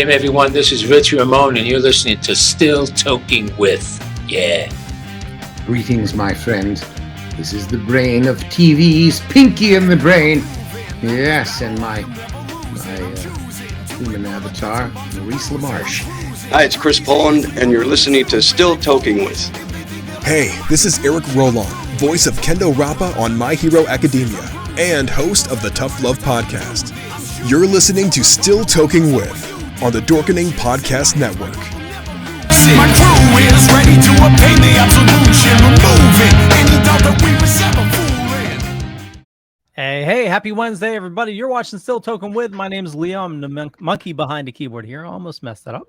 A.M. everyone. This is Rich Ramon, and you're listening to Still Toking With. Yeah. Greetings, my friend. This is the brain of TV's Pinky in the Brain. Yes, and my human avatar, Maurice LaMarche. Hi, it's Chris Poland, and you're listening to Still Toking With. Hey, this is Eric Roland, voice of Kendo Rappa on My Hero Academia, and host of the Tough Love Podcast. You're listening to Still Toking With on the Dorkening Podcast Network. My crew is ready to obtain the absolution, removing any doubt that we was ever fooling. Hey, happy Wednesday, everybody. You're watching Still Toking With. My name is Leo. I'm the monkey behind the keyboard here. Almost messed that up.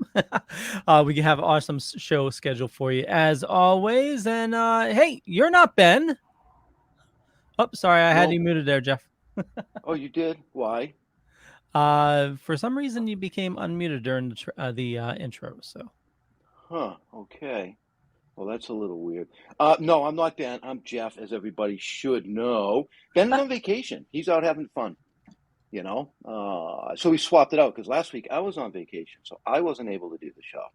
We have awesome show scheduled for you as always. And hey, you're not Ben. Oh, sorry, I had you muted there, Jeff. Oh, you did? Why? For some reason, you became unmuted during the intro. So. Huh. Okay. Well, that's a little weird. No, I'm not Ben. I'm Jeff, as everybody should know. Ben's on vacation. He's out having fun. You know. So we swapped it out because last week I was on vacation, so I wasn't able to do the show.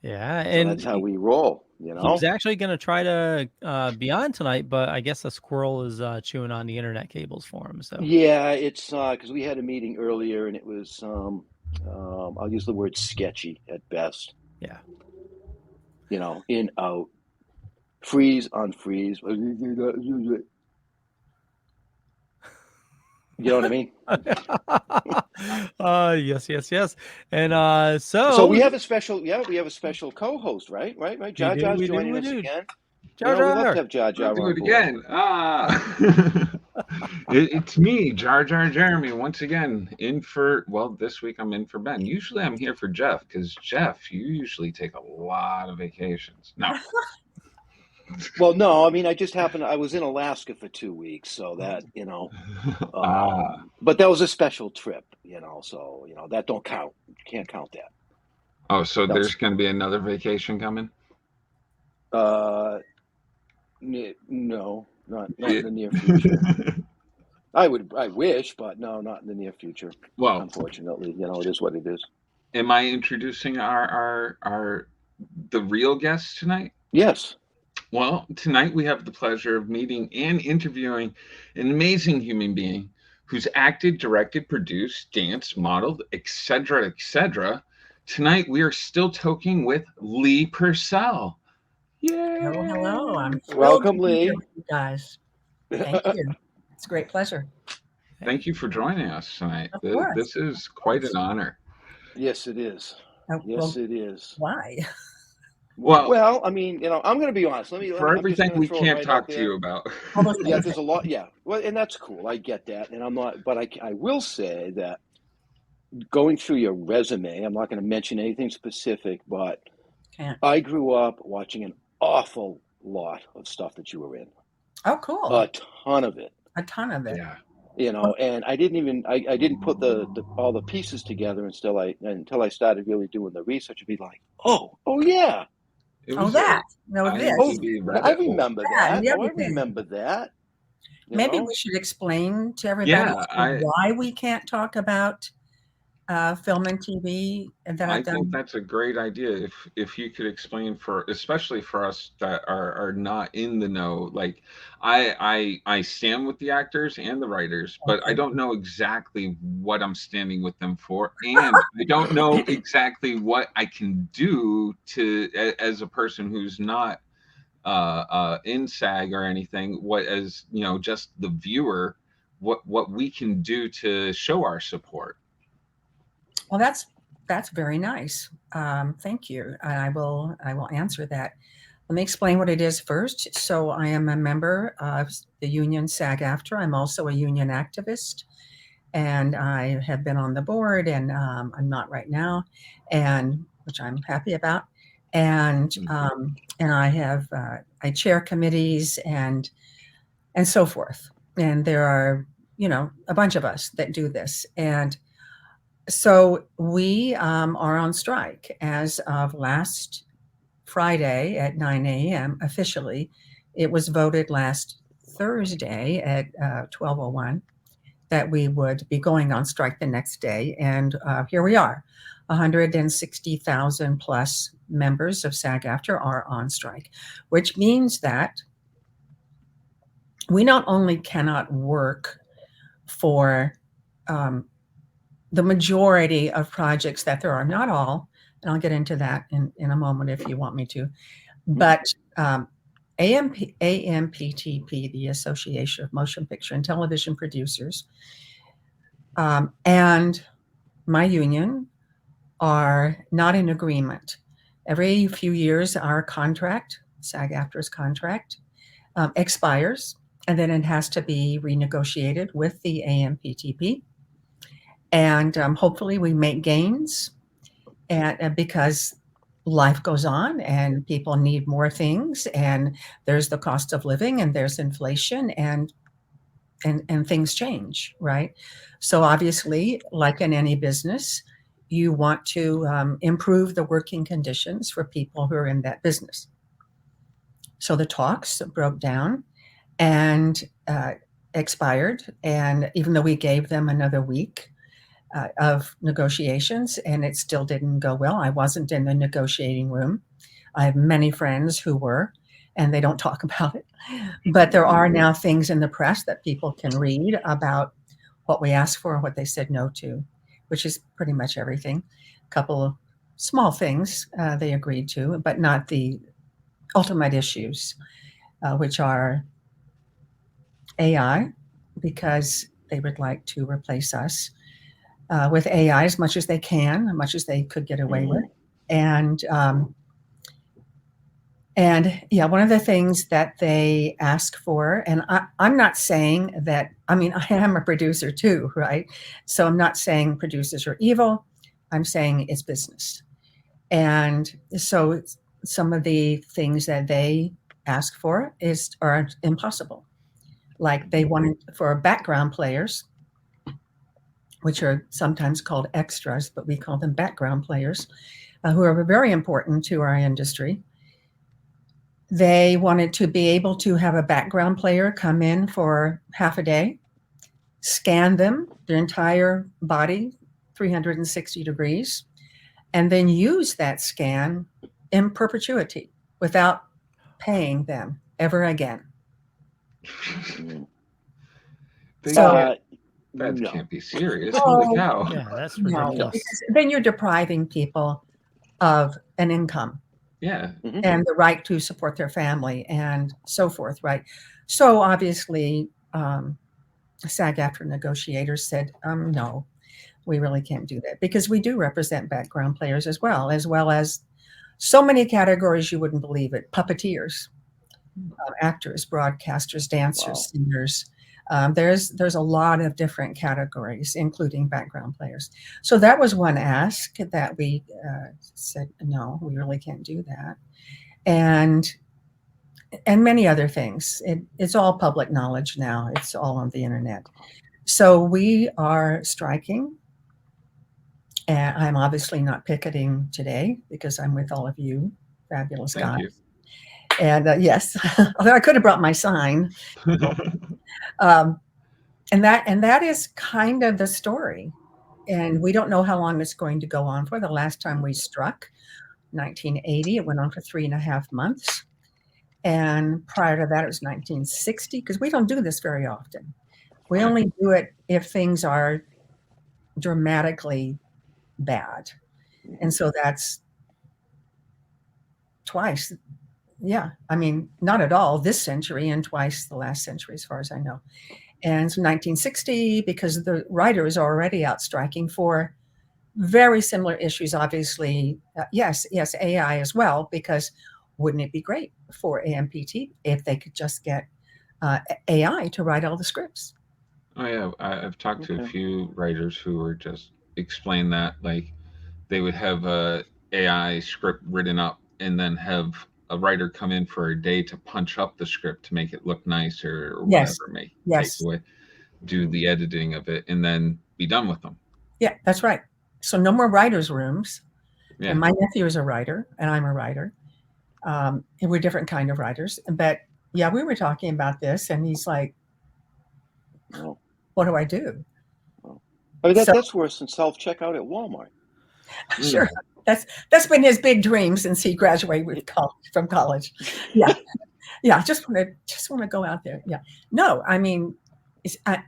Yeah, so and that's how we roll. You know. He's actually going to try to be on tonight, but I guess a squirrel is chewing on the internet cables for him. So yeah, it's because we had a meeting earlier, and it was I'll use the word sketchy at best. Yeah. You know, in, out, freeze, unfreeze. You know what I mean? Yes. And so we have a special, we have a special co-host, right? Jar Jar's joining us again. Jar Jar. We love to have Jar Jar. Do it again. It's me, Jar Jar Jeremy, once again this week I'm in for Ben. Usually I'm here for Jeff because Jeff, you usually take a lot of vacations. No. Well, no, I mean, I was in Alaska for 2 weeks, so that, you know, but that was a special trip, you know, so, you know, that don't count. You can't count that. Oh, so there's going to be another vacation coming? No, not in the near future. I wish, but no, not in the near future. Well, unfortunately, you know, it is what it is. Am I introducing the real guests tonight? Yes. Well, tonight we have the pleasure of meeting and interviewing an amazing human being who's acted, directed, produced, danced, modeled, etc., etc. Tonight we are still talking with Lee Purcell. Yay! Hello. Welcome, Lee. You guys. Thank you. It's a great pleasure. Thank you for joining us tonight. Of course. This is quite an honor. Yes, it is. It is. Why? Well, I mean, you know, I'm going to be honest. Everything we can't talk to you about. Yeah, there's a lot. Yeah, well, and that's cool. I get that, and I'm not. But I will say that going through your resume, I'm not going to mention anything specific, but I grew up watching an awful lot of stuff that you were in. Oh, cool. A ton of it. Yeah. You know, and I didn't put all the pieces together until I started really doing the research and be like, oh yeah. I remember that. I remember that. Maybe we should explain to everybody why we can't talk about film and TV. And I think that's a great idea. If you could explain especially for us that are not in the know, like I stand with the actors and the writers, but I don't know exactly what I'm standing with them for, and I don't know exactly what I can do as a person who's not in SAG or anything. What, as you know, just the viewer, what we can do to show our support. Well, that's very nice. Thank you. I will answer that. Let me explain what it is first. So I am a member of the union SAG-AFTRA. I'm also a union activist, and I have been on the board, and I'm not right now, and which I'm happy about. And I have I chair committees and so forth. And there are, you know, a bunch of us that do this. And so we are on strike as of last Friday at 9 a.m. officially. It was voted last Thursday at 12:01 that we would be going on strike the next day. And here we are. 160,000 plus members of SAG-AFTRA are on strike, which means that we not only cannot work for the majority of projects that there are, not all, and I'll get into that in a moment if you want me to, but AMPTP, the Association of Motion Picture and Television Producers, and my union are not in agreement. Every few years, our contract, SAG-AFTRA's contract, expires, and then it has to be renegotiated with the AMPTP. And hopefully we make gains, and because life goes on and people need more things, and there's the cost of living and there's inflation and things change, right? So obviously, like in any business, you want to improve the working conditions for people who are in that business. So the talks broke down and expired. And even though we gave them another week of negotiations, and it still didn't go well. I wasn't in the negotiating room. I have many friends who were, and they don't talk about it. But there are now things in the press that people can read about what we asked for and what they said no to, which is pretty much everything. A couple of small things they agreed to, but not the ultimate issues, which are AI, because they would like to replace us with AI as much as they can, as much as they could get away with. And yeah, one of the things that they ask for, and I'm not saying that, I mean, I am a producer too, right? So I'm not saying producers are evil. I'm saying it's business. And so some of the things that they ask for are impossible. Like they wanted for background players, which are sometimes called extras, but we call them background players, who are very important to our industry. They wanted to be able to have a background player come in for half a day, scan them, their entire body, 360 degrees, and then use that scan in perpetuity without paying them ever again. That No. can't be serious. Holy cow. Yeah, that's No, ridiculous. because then you're depriving people of an income. Yeah. And the right to support their family and so forth, right? So obviously, SAG-AFTRA negotiators said, no, we really can't do that, because we do represent background players as well as so many categories you wouldn't believe it. Puppeteers, actors, broadcasters, dancers, singers. There's a lot of different categories, including background players. So that was one ask that we said, no, we really can't do that. And many other things. It's all public knowledge now. It's all on the internet. So we are striking. And I'm obviously not picketing today because I'm with all of you fabulous guys. Thank you. And yes, although I could have brought my sign. And that is kind of the story. And we don't know how long it's going to go on for. The last time we struck, 1980, it went on for 3.5 months. And prior to that, it was 1960, because we don't do this very often. We only do it if things are dramatically bad. And so that's twice. Yeah, I mean, not at all this century, and twice the last century, as far as I know. And so 1960, because the writers are already out striking for very similar issues, obviously. Yes, AI as well, because wouldn't it be great for AMPT if they could just get AI to write all the scripts? Oh yeah, I've talked to a few writers who were just explain that, like they would have a AI script written up and then have a writer come in for a day to punch up the script to make it look nice or whatever, take away, do the editing of it, and then be done with them. Yeah, that's right. So no more writers' rooms. Yeah. And my nephew is a writer, and I'm a writer. And we're different kind of writers. But yeah, we were talking about this, and he's like, what do I do? I mean, that's worse than self-checkout at Walmart. Sure. That's been his big dream since he graduated from college. Yeah. Yeah. Just want to go out there. Yeah. No, I mean,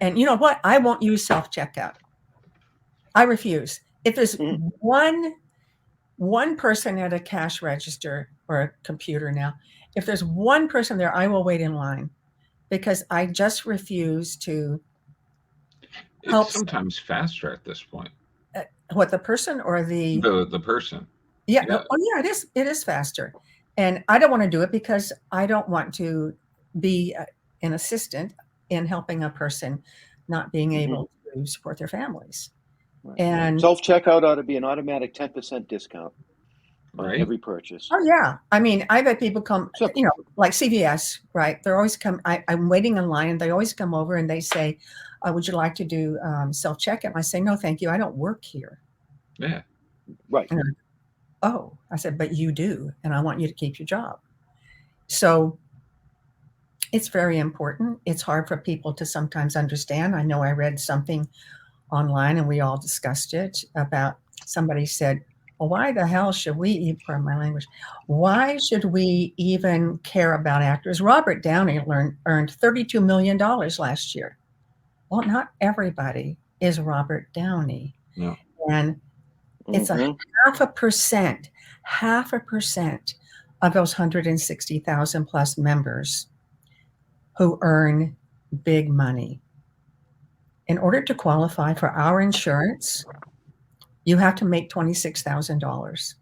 and you know what? I won't use self-checkout. I refuse. If there's one person at a cash register or a computer now, if there's one person there, I will wait in line because I just refuse to help. It's sometimes faster at this point. What, the person or the person? Yeah. Oh, yeah. It is faster, and I don't want to do it because I don't want to be an assistant in helping a person not being able to support their families. Right. And self-checkout ought to be an automatic 10% discount on every purchase. Oh yeah. I mean, I've had people come, you know, like CVS, right? They're always come. I'm waiting in line, and they always come over and they say, "Would you like to do self-checkout?" And I say, "No, thank you. I don't work here." Yeah. Right. And I said, "But you do, and I want you to keep your job." So it's very important. It's hard for people to sometimes understand. I know I read something online, and we all discussed it about somebody said, "Well, why the hell should we, pardon my language, why should we even care about actors?" Robert Downey earned $32 million last year. Well, not everybody is Robert Downey. No. And it's a 0.5% of those 160,000 plus members who earn big money. In order to qualify for our insurance, you have to make $26,000.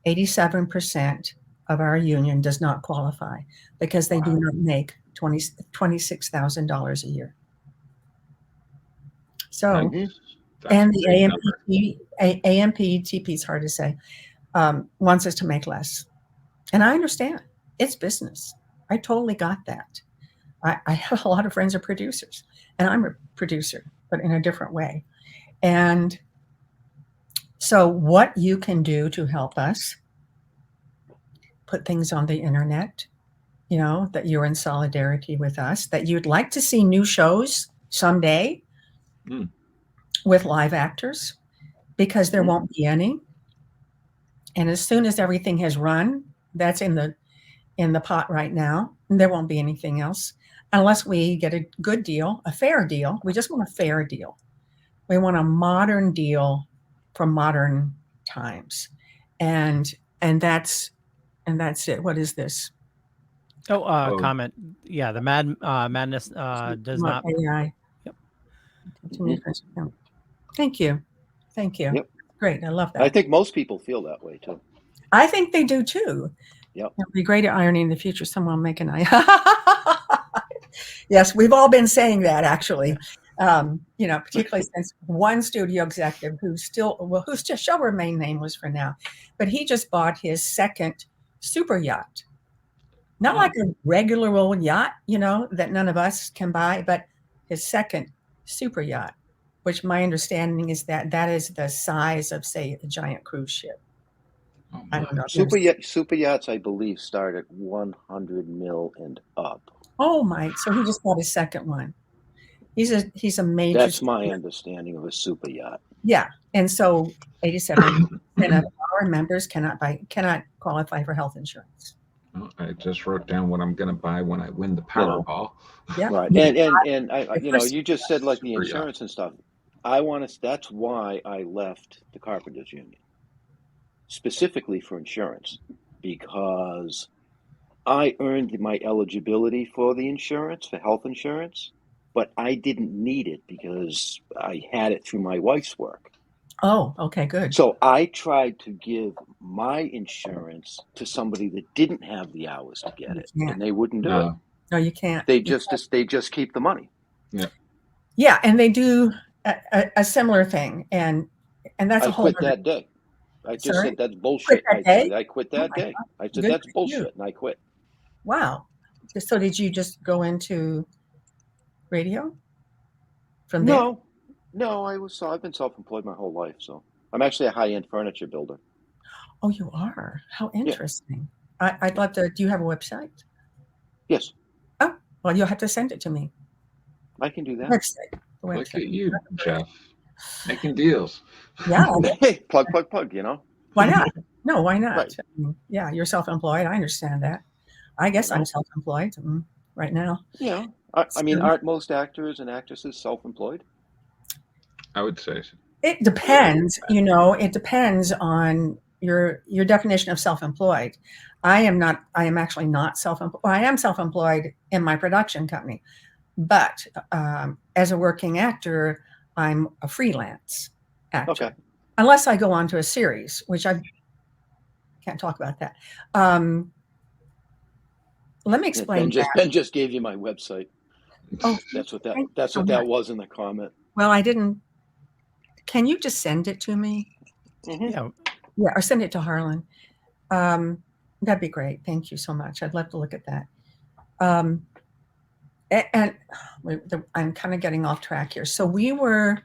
87% of our union does not qualify because they do not make $26,000 a year. So, and the AMPTP is hard to say, wants us to make less. And I understand. It's business. I totally got that. I have a lot of friends are producers, and I'm a producer, but in a different way. And so what you can do to help us put things on the internet, you know, that you're in solidarity with us, that you'd like to see new shows someday with live actors, because there won't be any. And as soon as everything has run, that's in the pot right now, and there won't be anything else unless we get a good deal, a fair deal. We just want a fair deal. We want a modern deal for modern times. And that's it. What is this? Comment. Yeah, the madness does not. AI. Yep. Thank you. Yep. Great. I love that. I think most people feel that way too. I think they do too. Yep. It'll be great irony in the future. Someone will make an eye. Yes, we've all been saying that actually. You know, particularly since one studio executive who's just shall remain nameless for now, but he just bought his second super yacht. Not like a regular old yacht, you know, that none of us can buy, but his second super yacht, which my understanding is that is the size of, say, a giant cruise ship. I don't know. Super yachts, I believe, start at 100 mil and up. Oh my! So he just bought his second one. He's a major. That's my understanding of a super yacht. Yeah, and so 87% of our members cannot qualify for health insurance. Well, I just wrote down what I'm going to buy when I win the Powerball. Yeah, right. And I, you know, you just said like the insurance and stuff. That's why I left the Carpenters Union, specifically for insurance, because I earned my eligibility for the insurance, for health insurance, but I didn't need it because I had it through my wife's work. Oh, okay, good. So I tried to give my insurance to somebody that didn't have the hours to get it, and they wouldn't do it. No, you can't. They just keep the money. Yeah. Yeah, and they do a similar thing, and that's a whole. I quit that day. I just said that's bullshit. I quit that day. I said that's bullshit, and I quit. Wow. So did you just go into radio from there? No, I've been self-employed my whole life, so I'm actually a high-end furniture builder. Oh, you are? How interesting. Yeah. I'd love to. Do you have a website? Yes. Oh, well, you'll have to send it to me. I can do that. Website. Look at you, Jeff. Making deals. Yeah. Hey, plug. You know. Why not? No, why not? Right. I mean, yeah, you're self-employed. I understand that. I guess I'm self-employed right now. Yeah. I mean, aren't most actors and actresses self-employed? I would say so. It depends. It depends on your definition of self-employed. I am actually not self-employed. Well, I am self-employed in my production company, but as a working actor, I'm a freelance actor. Okay. Unless I go on to a series, which I can't talk about that. Let me explain. Ben just gave you my website. Oh, that's what that was in the comment. Well, I didn't. Can you just send it to me? Mm-hmm. Yeah, or send it to Harlan. That'd be great. Thank you so much. I'd love to look at that. And I'm kind of getting off track here. So we were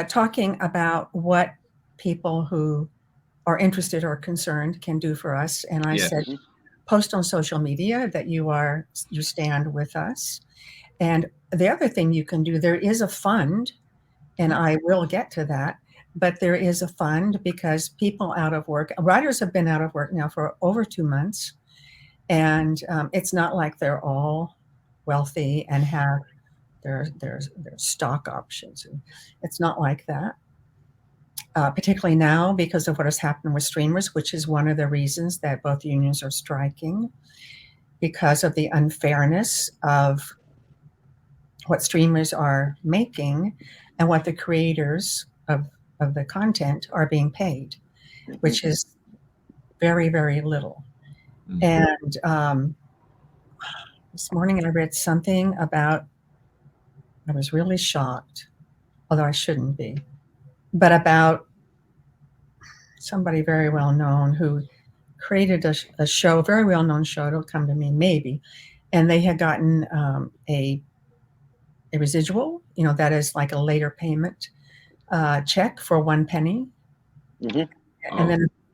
talking about what people who are interested or concerned can do for us. And I said, post on social media that you stand with us. And the other thing you can do, there is a fund, and I will get to that, but there is a fund because people out of work, writers have been out of work now for over 2 months. And it's not like they're all wealthy and have their stock options. It's not like that. Particularly now because of what has happened with streamers, which is one of the reasons that both unions are striking, because of the unfairness of what streamers are making and what the creators of the content are being paid, which is very, very little. And this morning I read something about, I was really shocked, although I shouldn't be, but about somebody very well known who created a show, a very well known show. It'll come to me maybe, and they had gotten a residual. That is like a later payment check for 1 penny, and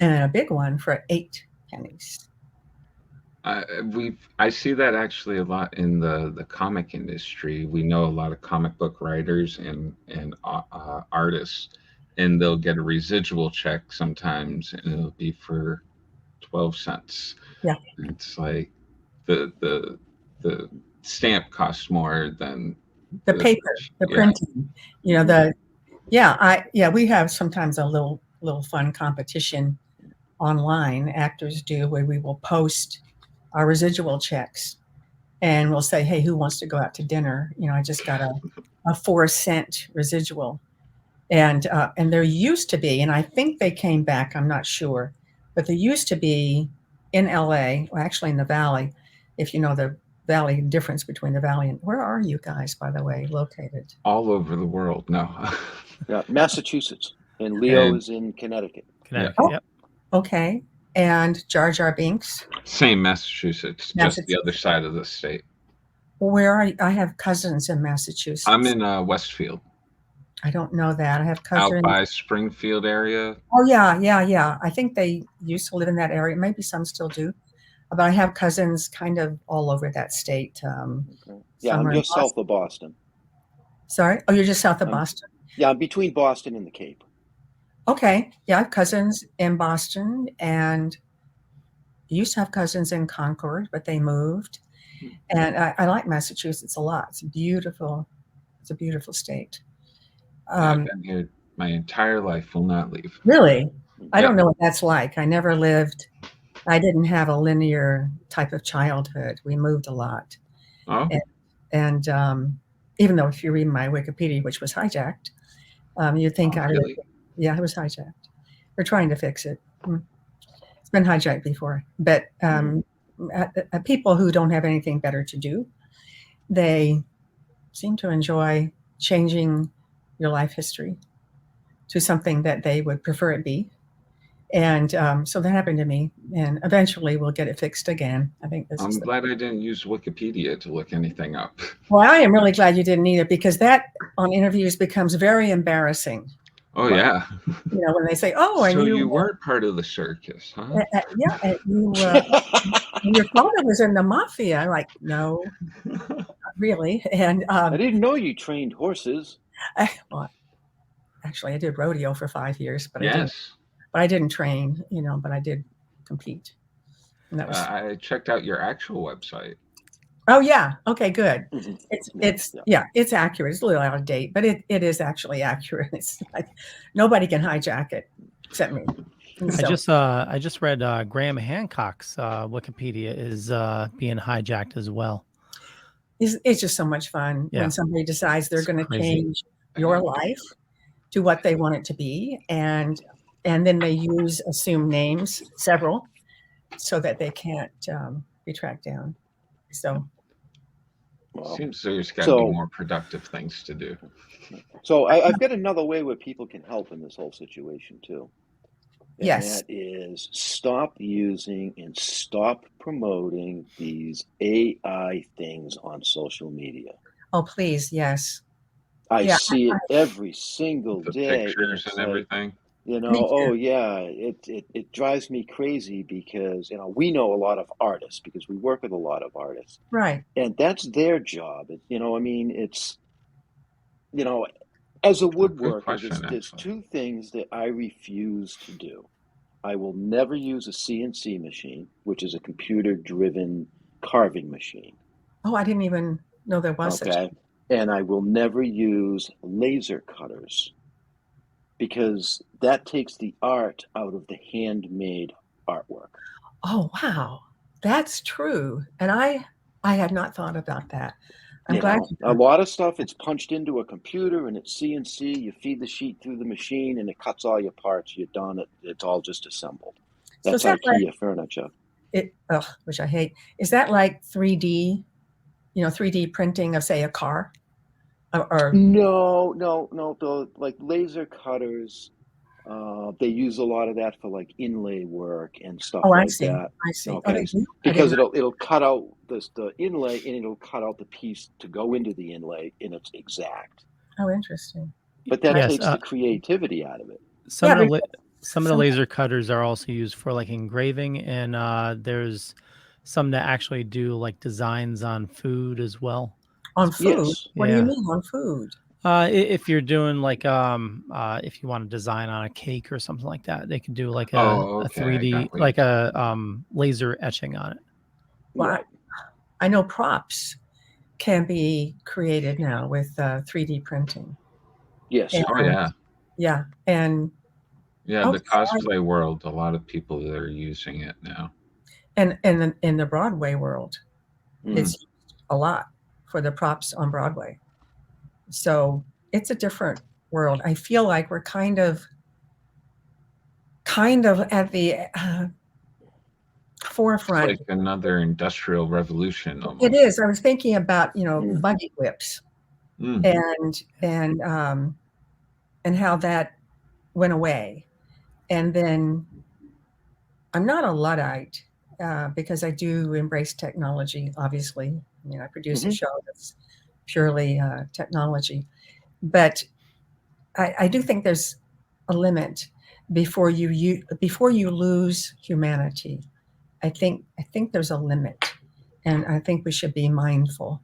then a big one for 8 pennies. I see that actually a lot in the comic industry. We know a lot of comic book writers and artists, and they'll get a residual check sometimes, and it'll be for 12 cents. Yeah, it's like the stamp costs more than the paper, the printing. We have sometimes a little fun competition online. Actors do where we will post our residual checks, and we'll say, "Hey, who wants to go out to dinner? I just got a 4 cent residual." And there used to be, and I think they came back, I'm not sure, but there used to be in LA, well, actually in the Valley, if you know the Valley difference between the Valley and, where are you guys, by the way, located? All over the world. No. Yeah, Massachusetts, and Leo is in Connecticut. Yep. Okay. And Jar Jar Binks? Same, Massachusetts, just the other side of the state. Where are you? I have cousins in Massachusetts. I'm in Westfield. I don't know that. I have cousins out by Springfield area. Oh yeah. I think they used to live in that area. Maybe some still do, but I have cousins kind of all over that state. Yeah, I'm just south of Boston. Sorry? Oh, you're just south of Boston? Yeah, I'm between Boston and the Cape. Okay. Yeah, I have cousins in Boston, and used to have cousins in Concord, but they moved. And I like Massachusetts a lot. It's beautiful. It's a beautiful state. I've been here my entire life, will not leave. Really? I don't know what that's like. I never lived. I didn't have a linear type of childhood. We moved a lot. Oh. And even though if you read my Wikipedia, which was hijacked, you'd think I really? Yeah, it was hijacked. We're trying to fix it. It's been hijacked before. But people who don't have anything better to do, they seem to enjoy changing your life history to something that they would prefer it be. And so that happened to me, and eventually we'll get it fixed again. I think this I'm glad I didn't use Wikipedia to look anything up. Well, I am really glad you didn't either, because that on interviews bemes very embarrassing. Oh, yeah. When they say, "Oh, and so you weren't part of the circus, huh?" Yeah, and your father was in the mafia. I'm like, no, not really. And I didn't know you trained horses. Well, actually. I did rodeo for 5 years, but I didn't train, but I did compete. And that was I checked out your actual website. Oh yeah. Okay, good. Mhm. It's accurate. It's a little out of date, but it is actually accurate. It's like nobody can hijack it except me. And I just read Graham Hancock's Wikipedia is being hijacked as well. it's just so much fun Yeah. when somebody decides they're It's going to crazy. change your life to what they want it to be, and then they use assumed names, several, so that they can't be tracked down. So Well, Seems there's got to be more productive things to do. so I've got another way where people can help in this whole situation too. And Yes. that is stop using and stop promoting these AI things on social media. Oh, please, yes. I Yeah, see it every single The day. pictures it's and like, everything. You know, Me too. oh yeah, it drives me crazy because, we know a lot of artists because we work with a lot of artists. Right. And that's their job. It's, as a woodworker, question, there's actually. two things that I refuse to do. I will never use a CNC machine, which is a computer-driven carving machine. Oh, I didn't even know there was such. Okay. And I will never use laser cutters because that takes the art out of the handmade artwork. Oh, wow. That's true. And I had not thought about that. I'm glad you A lot of stuff, it's punched into a computer and it's CNC. You feed the sheet through the machine and it cuts all your parts. You're done. It's all just assembled. So That's is that IKEA furniture. which I hate. Is that like 3D, 3D printing of, say, a car? Or No. The like laser cutters, they use a lot of that for like inlay work and stuff I like see. that. I see. Oh, Okay, they do? because it'll cut out the inlay and it'll cut out the piece to go into the inlay and it's exact. Oh, interesting. But that Yes, takes the creativity out of it. Some Yeah, of the laser cutters are also used for like engraving, and there's some that actually do like designs on food as well. On food? Yes. What do you Yeah. mean on food? If you're doing like if you want to design on a cake or something like that, they can do like a, Oh, a okay, I 3D got what like a laser etching on it. Well, Right. I know props can be created now with 3D printing. Yes. And, Oh yeah. Yeah. And Yeah, the Okay. cosplay world, a lot of people that are using it now. in the Broadway world, Mm. it's used a lot for the props on Broadway. So it's a different world. I feel like we're kind of at the It's forefront. like another industrial revolution almost. It is. I was thinking about, Mm. buggy whips Mm. and how that went away. And then I'm not a Luddite because I do embrace technology, obviously. I mean, I produce a Mhm. show that's purely technology. But I do think there's a limit before you lose humanity. I think there's a limit, and I think we should be mindful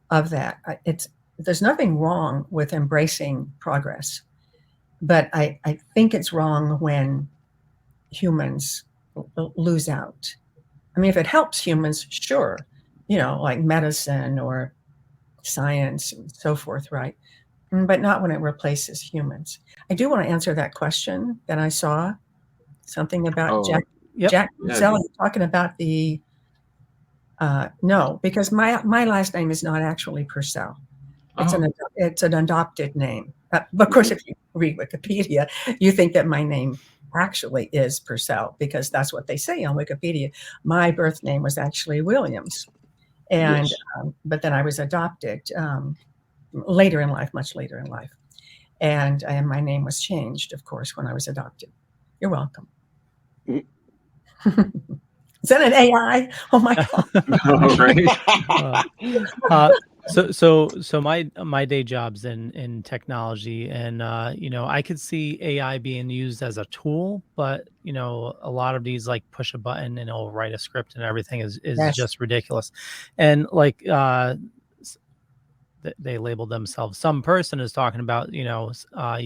of that. There's nothing wrong with embracing progress, but I think it's wrong when humans lose out. I mean, if it helps humans, sure, like medicine or science and so forth, right? But not when it replaces humans. I do want to answer that question that I saw, something about Oh, Jack Yep. Purcell, talking about the no, because my last name is not actually Purcell. It's an adopted name. But of course, if you read Wikipedia, you think that my name actually is Purcell because that's what they say on Wikipedia. My birth name was actually Williams, and Yes. but then I was adopted later in life, much later in life, and my name was changed, of course, when I was adopted. You're welcome. Mhm. Is that an AI? Oh my God! right. So my day job's in technology, and I could see AI being used as a tool, but a lot of these like push a button and it'll write a script and everything is Yes. just ridiculous. And like they labeled themselves some person is talking about, you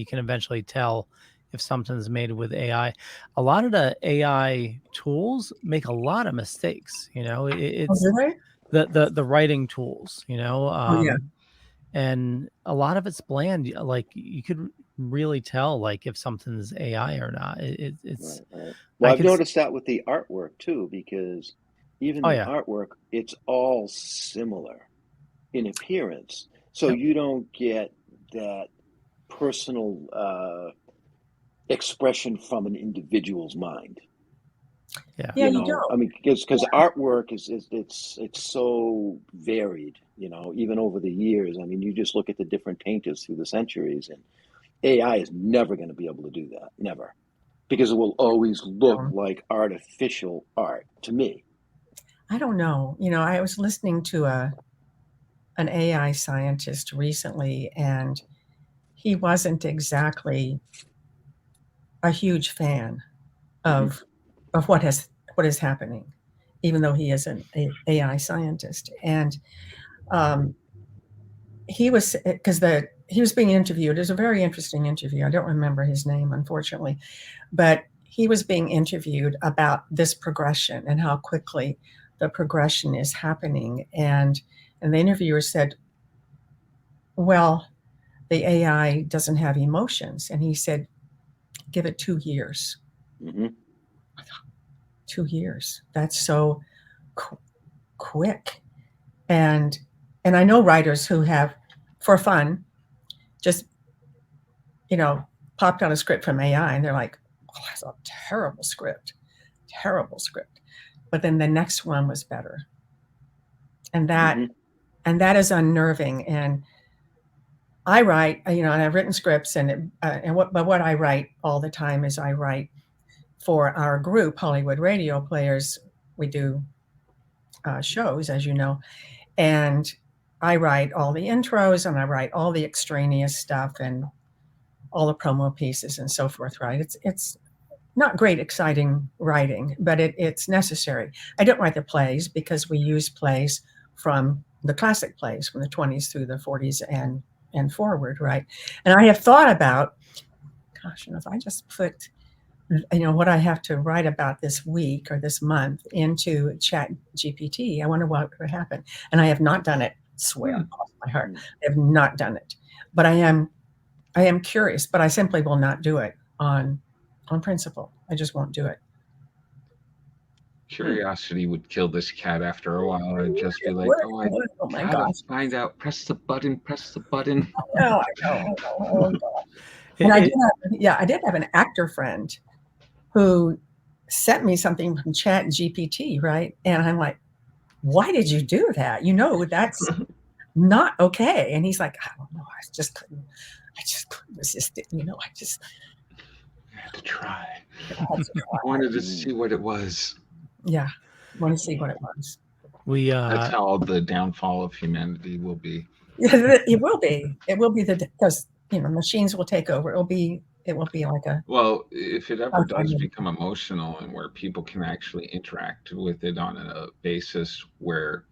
can eventually tell if something's made with AI. A lot of the AI tools make a lot of mistakes. It's do they? the writing tools. Yeah. And a lot of it's bland. Like you could really tell like if something's AI or not. It's Right. Well, I I've could s- noticed that with the artwork too, because even oh the yeah. artwork, it's all similar in appearance. So you don't get that personal expression from an individual's mind. Yeah. Yeah, you don't. I mean, because artwork is it's so varied. Even over the years. I mean, you just look at the different painters through the centuries, and AI is never going to be able to do that. Never, because it will always look like artificial art to me. I don't know. I was listening to an AI scientist recently, and he wasn't exactly a huge fan of what is happening, even though he is an AI scientist. And he was he was being interviewed. It was a very interesting interview. I don't remember his name, unfortunately, but he was being interviewed about this progression and how quickly the progression is happening. And the interviewer said, well, the AI doesn't have emotions. And he said, give it 2 years. Mm-hmm. 2 years. That's so quick. And I know writers who have, for fun, just, popped on a script from AI and they're like, oh, that's a terrible script. But then the next one was better. And that is unnerving. And I write, and I've written scripts, but what I write all the time is I write for our group, Hollywood Radio Players. We do shows, as you know, and I write all the intros and I write all the extraneous stuff and all the promo pieces and so forth. Right? It's not great, exciting writing, but it's necessary. I don't write the plays because we use plays from the classic plays from the 20s through the 40s and forward, right? And I have thought about, gosh, if I just put, what I have to write about this week or this month into Chat GPT, I wonder what would happen. And I have not done it. Swear off my heart, I have not done it. But I am curious. But I simply will not do it on principle. I just won't do it. Curiosity would kill this cat after a while. I'd just be like, oh my gotta gosh, find out. Press the button. No, I know. Oh, God. And I did have an actor friend who sent me something from Chat GPT, right? And I'm like, why did you do that? That's not okay. And he's like, I don't know. I just couldn't resist it. I had to try. I wanted to see what it was. Yeah. I want to see what it was. That's how all the downfall of humanity will be. It will be. It will be because machines will take over. It will be like a. Well, if it ever does become emotional and where people can actually interact with it on a basis where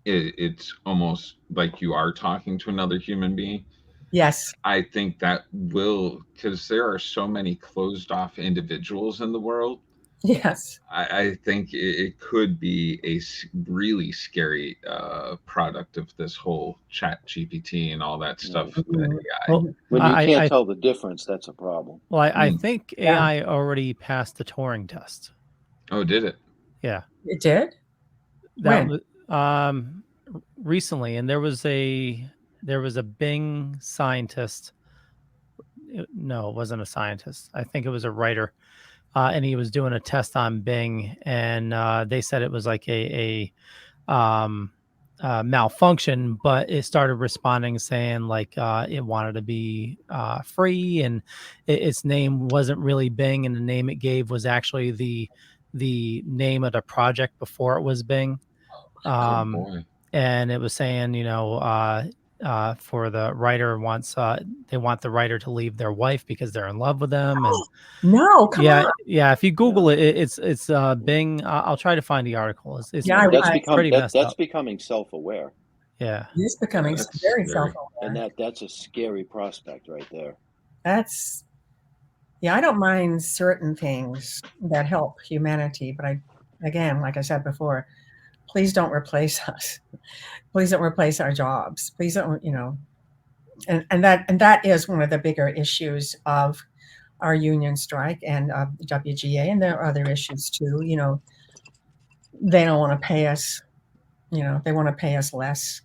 it's almost like you are talking to another human being. Yes. I think that will, because there are so many closed off individuals in the world. Yes. I think it could be a really scary product of this whole Chat GPT and all that stuff. When you can't tell the difference, that's a problem. Well, I think AI already passed the Turing test. Oh, did it? Yeah. It did? When? Recently, and there was a Bing scientist. No, it wasn't a scientist. I think it was a writer. And he was doing a test on Bing, and they said it was like a malfunction, but it started responding saying like it wanted to be free, and its name wasn't really Bing, and the name it gave was actually the name of the project before it was Bing. And it was saying, for the writer they want the writer to leave their wife because they're in love with them. And come on. Yeah. If you Google it, it's Bing. I'll try to find the article. It's pretty messed up. That's becoming self-aware. Yeah. It's becoming That's very scary. self-aware. And that's a scary prospect right there. That's, yeah, I don't mind certain things that help humanity, but again, like I said before, please don't replace us. Please don't replace our jobs. Please don't, and that is one of the bigger issues of our union strike and WGA, and there are other issues too. They don't want to pay us. They want to pay us less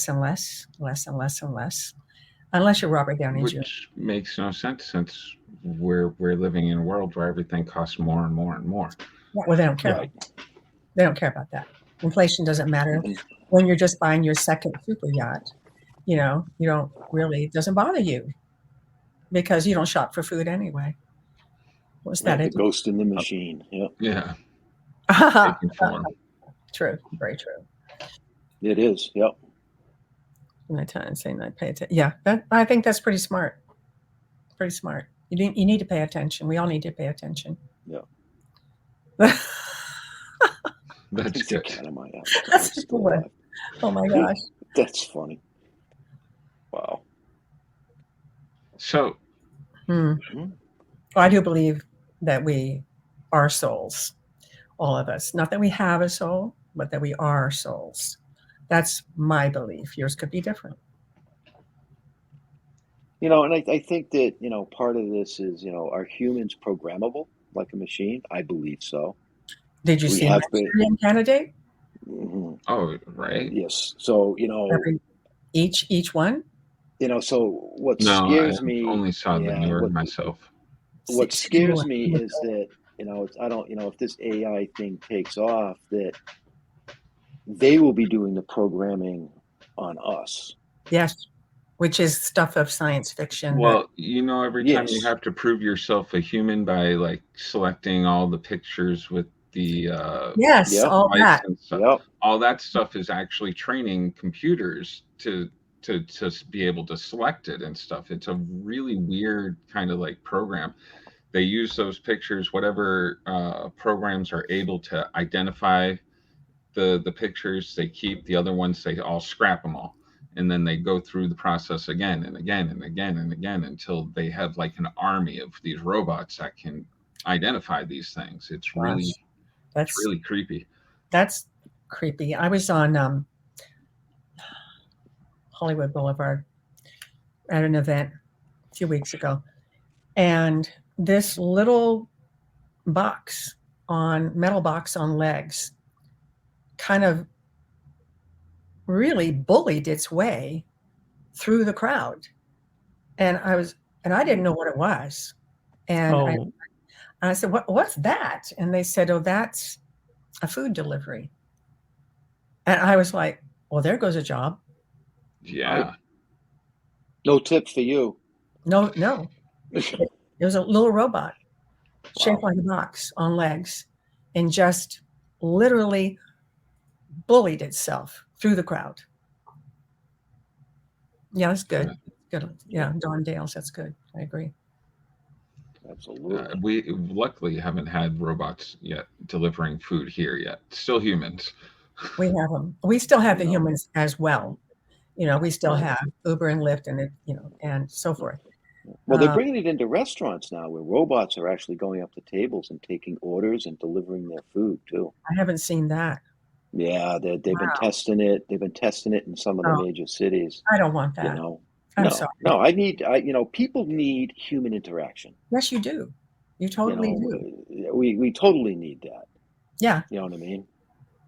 and less, unless you're Robert Downey Jr. Which makes no sense since we're living in a world where everything costs more and more and more. Yeah, well, they don't care. Right. They don't care about that. Inflation doesn't matter when you're just buying your second super yacht. You don't really, it doesn't bother you because you don't shop for food anyway. What's that? The ghost in the machine. Yep. Yeah. Taking form. True. Very true. It is. Yep. My time saying I pay attention. Yeah, I think that's pretty smart. Pretty smart. You need to pay attention. We all need to pay attention. Yeah. That's It's a good. cat in my house. That's I'm still good. alive. Oh my gosh. That's funny. Wow. So Well, I do believe that we are souls, all of us. Not that we have a soul, but that we are souls. That's my belief. Yours could be different. And I think that, part of this is, are humans programmable like a machine? I believe so. Did you We see have Manchurian Candidate? Mhm. oh right. Yes. So, Each one? so what No, scares I me. only saw the yeah, newer what- myself. What scares me Similar. is that, I don't, if this AI thing takes off, that they will be doing the programming on us. Yes, which is stuff of science fiction. Well, every time you Yes. have to prove yourself a human by like selecting all the pictures with the yes, Yep. all lights that. and stuff. Yep. All that stuff is actually training computers to be able to select it and stuff. It's a really weird kind of like program. They use those pictures, whatever programs are able to identify the pictures, they keep. The other ones, they all scrap them all. And then they go through the process again and again and again and again until they have like an army of these robots that can identify these things. It's really creepy. That's creepy. I was on Hollywood Boulevard at an event a few weeks ago, and this little metal box on legs kind of really bullied its way through the crowd. And I didn't know what it was. And I said, what's that? And they said, oh, that's a food delivery. And I was like, well, there goes a job. Yeah. No tip for you. No. It was a little robot shaped like a box on legs and just literally bullied itself through the crowd. Yeah, that's good. Good. Yeah, Don Dales, that's good. I agree. Absolutely. We luckily haven't had robots yet delivering food here yet. Still humans. We have them. We still have the humans as well. We still have Uber and Lyft and so forth. Well, they're bringing it into restaurants now where robots are actually going up to tables and taking orders and delivering their food too. I haven't seen that. Yeah, they've been testing it. They've been testing it in some of the major cities. I don't want that. I'm sorry. No, people need human interaction. Yes, you do. You totally do. We totally need that. Yeah. You know what I mean?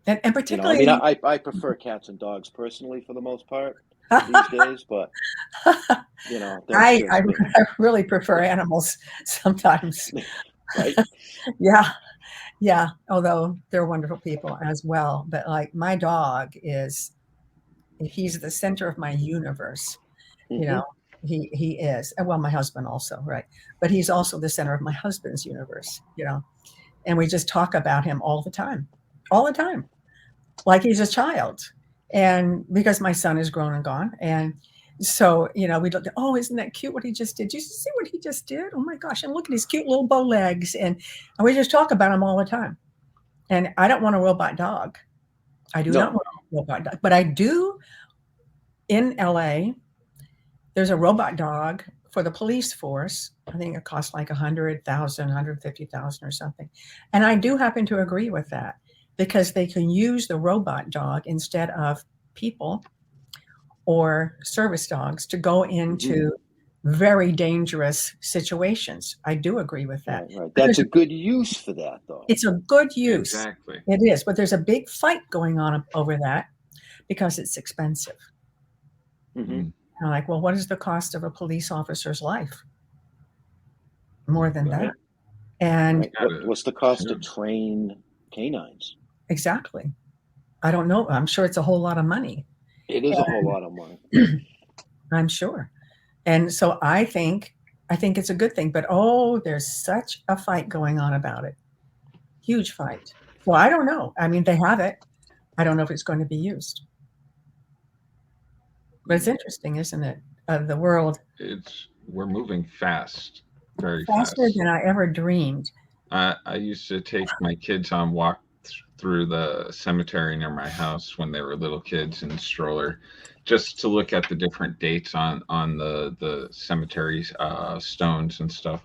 And particularly, I prefer cats and dogs personally for the most part these days, but I really prefer animals sometimes. Right? Yeah. Although they're wonderful people as well, but like my dog he's the center of my universe. Mm-hmm. He is. Well, my husband also, right? But he's also the center of my husband's universe. And we just talk about him all the time, like he's a child. And because my son is grown and gone, and so we look at, oh, isn't that cute what he just did? Did you see what he just did? Oh my gosh! And look at his cute little bow legs, and we just talk about him all the time. And I don't want a robot dog. I do not want a robot dog, but I do in LA, there's a robot dog for the police force. I think it costs like $100,000, $150,000 or something. And I do happen to agree with that because they can use the robot dog instead of people or service dogs to go into very dangerous situations. I do agree with that. Right. That's a good use for that, though. It's a good use. Exactly. It is, but there's a big fight going on over that because it's expensive. Mm-hmm. I'm like, well, what is the cost of a police officer's life? More than that. And what's the cost to train canines? Exactly. I don't know. I'm sure it's a whole lot of money. It is a whole lot of money. I'm sure. And so I think it's a good thing, but there's such a fight going on about it. Huge fight. Well, I don't know. I mean, they have it. I don't know if it's going to be used. But it's interesting, isn't it? The world. We're moving fast, very faster fast. than I ever dreamed. I used to take my kids on walk through the cemetery near my house when they were little kids in the stroller, just to look at the different dates on the cemetery stones and stuff.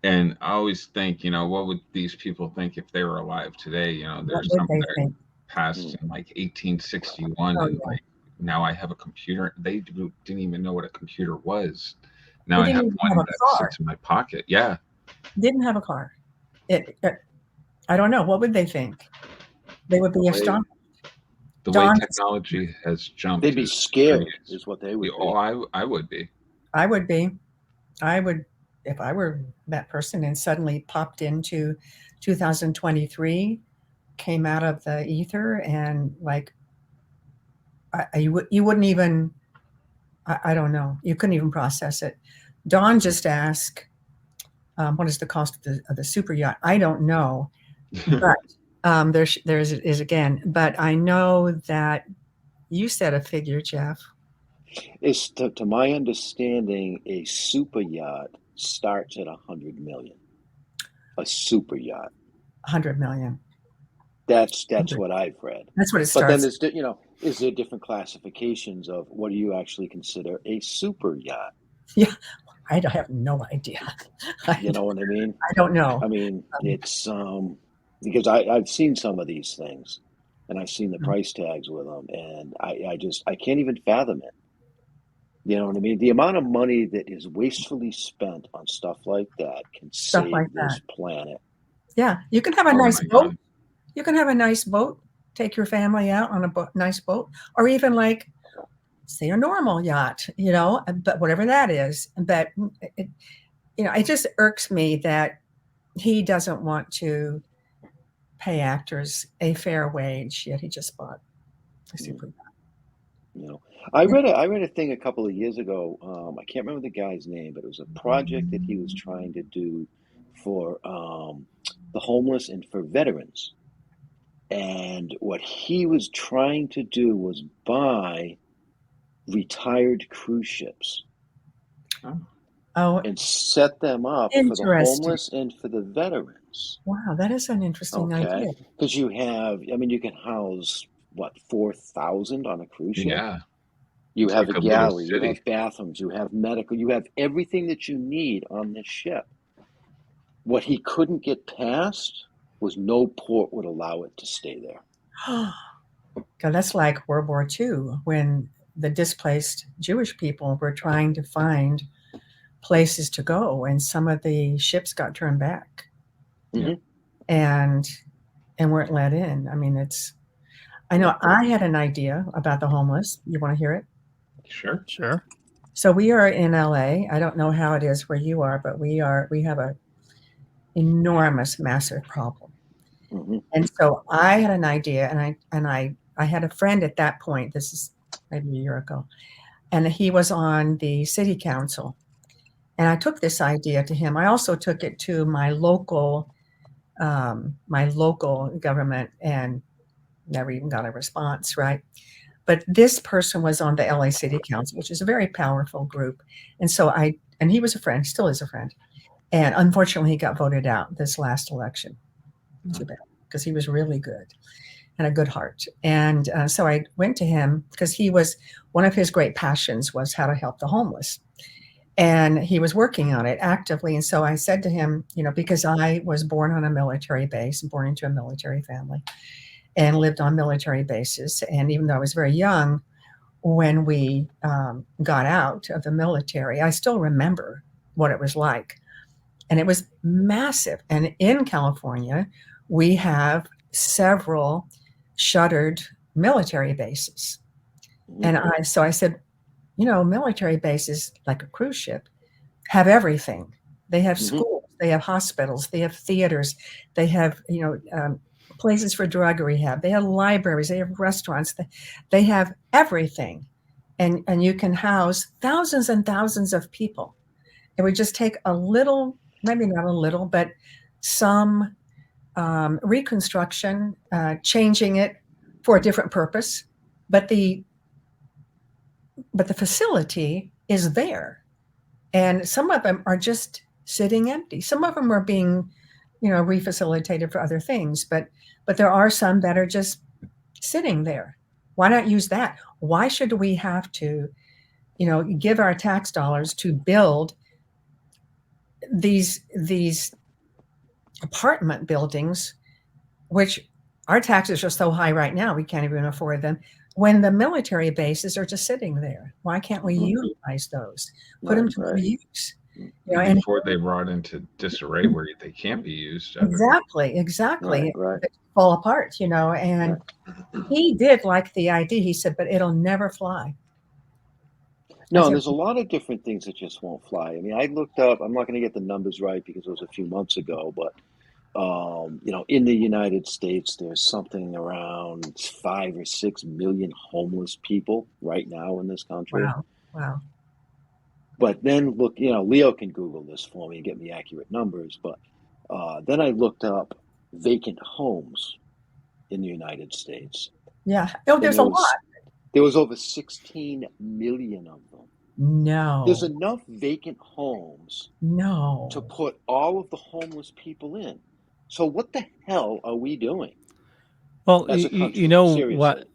And I always think, what would these people think if they were alive today? There's something that passed in like 1861, and like now I have a computer. They didn't even know what a computer was. Now I have one that sits in my pocket. Yeah. Didn't have a car. I don't know. What would they think? They would be astonished. The way technology has jumped. They'd be scared, is what they would be. Oh, I would be. I would be. I would, if I were that person and suddenly popped into 2023, came out of the ether, and like, you wouldn't even, I don't know. You couldn't even process it. Dawn just asked, what is the cost of the super yacht? I don't know, but there is again. But I know that you said a figure, Jeff. It's to my understanding, a super yacht starts at 100 million. A super yacht. 100 million. That's what I've read. That's what it starts. But then there's is there different classifications of what do you actually consider a super yacht? Yeah. I have no idea. You know what I mean? I don't know. I mean, it's because I've seen some of these things, and I've seen the price tags with them, and I can't even fathom it. You know what I mean? The amount of money that is wastefully spent on stuff like that can save this planet. Yeah, you can have a nice boat. God. You can have a nice boat. Take your family out on a nice boat, or even like, say, a normal yacht, but whatever that is. But it just irks me that he doesn't want to pay actors a fair wage, yet he just bought a super yacht. I read a thing a couple of years ago. I can't remember the guy's name, but it was a project that he was trying to do for the homeless and for veterans. And what he was trying to do was buy retired cruise ships and set them up for the homeless and for the veterans. Wow, that is an interesting idea. Because you can house 4,000 on a cruise ship. Yeah. You have a galley, you have bathrooms, you have medical, you have everything that you need on this ship. What he couldn't get past was no port would allow it to stay there. God, that's like World War II when the displaced Jewish people were trying to find places to go, and some of the ships got turned back and weren't let in. I mean, I know I had an idea about the homeless. You want to hear it? Sure. So we are in LA. I don't know how it is where you are, but we have a enormous, massive problem. And so I had an idea, and I had a friend at that point. This is maybe a year ago, and he was on the city council, and I took this idea to him. I also took it to my local government, and never even got a response. Right, but this person was on the LA City Council, which is a very powerful group, and so he was a friend, still is a friend, and unfortunately he got voted out this last election. Too bad, because he was really good. and a good heart. And so I went to him because one of his great passions was how to help the homeless. And he was working on it actively. And so I said to him, because I was born on a military base, born into a military family, and lived on military bases. And even though I was very young, when we got out of the military, I still remember what it was like. And it was massive. And in California, we have several shuttered military bases. And so I said, military bases, like a cruise ship, have everything. They have schools, they have hospitals, they have theaters, they have, places for drug rehab, they have libraries, they have restaurants, they have everything. And you can house thousands and thousands of people. It would just take a little, maybe not a little, but some reconstruction, changing it for a different purpose. But the facility is there. And some of them are just sitting empty. Some of them are being, refacilitated for other things. But there are some that are just sitting there. Why not use that? Why should we have to, give our tax dollars to build these apartment buildings, which our taxes are so high right now, we can't even afford them, when the military bases are just sitting there? Why can't we utilize those? Put them to good use. Before they brought into disarray where they can't be used. Ever. Exactly. Right. They fall apart, and he did like the idea. He said, but it'll never fly. No, there's a lot of different things that just won't fly. I mean, I looked up, I'm not going to get the numbers right because it was a few months ago, but, in the United States, there's something around 5 or 6 million homeless people right now in this country. Wow. But then look, Leo can Google this for me and get me accurate numbers. But then I looked up vacant homes in the United States. Yeah. Oh, there's a lot. There was over 16 million of them. No. There's enough vacant homes to put all of the homeless people in. So what the hell are we doing? Well, Seriously. what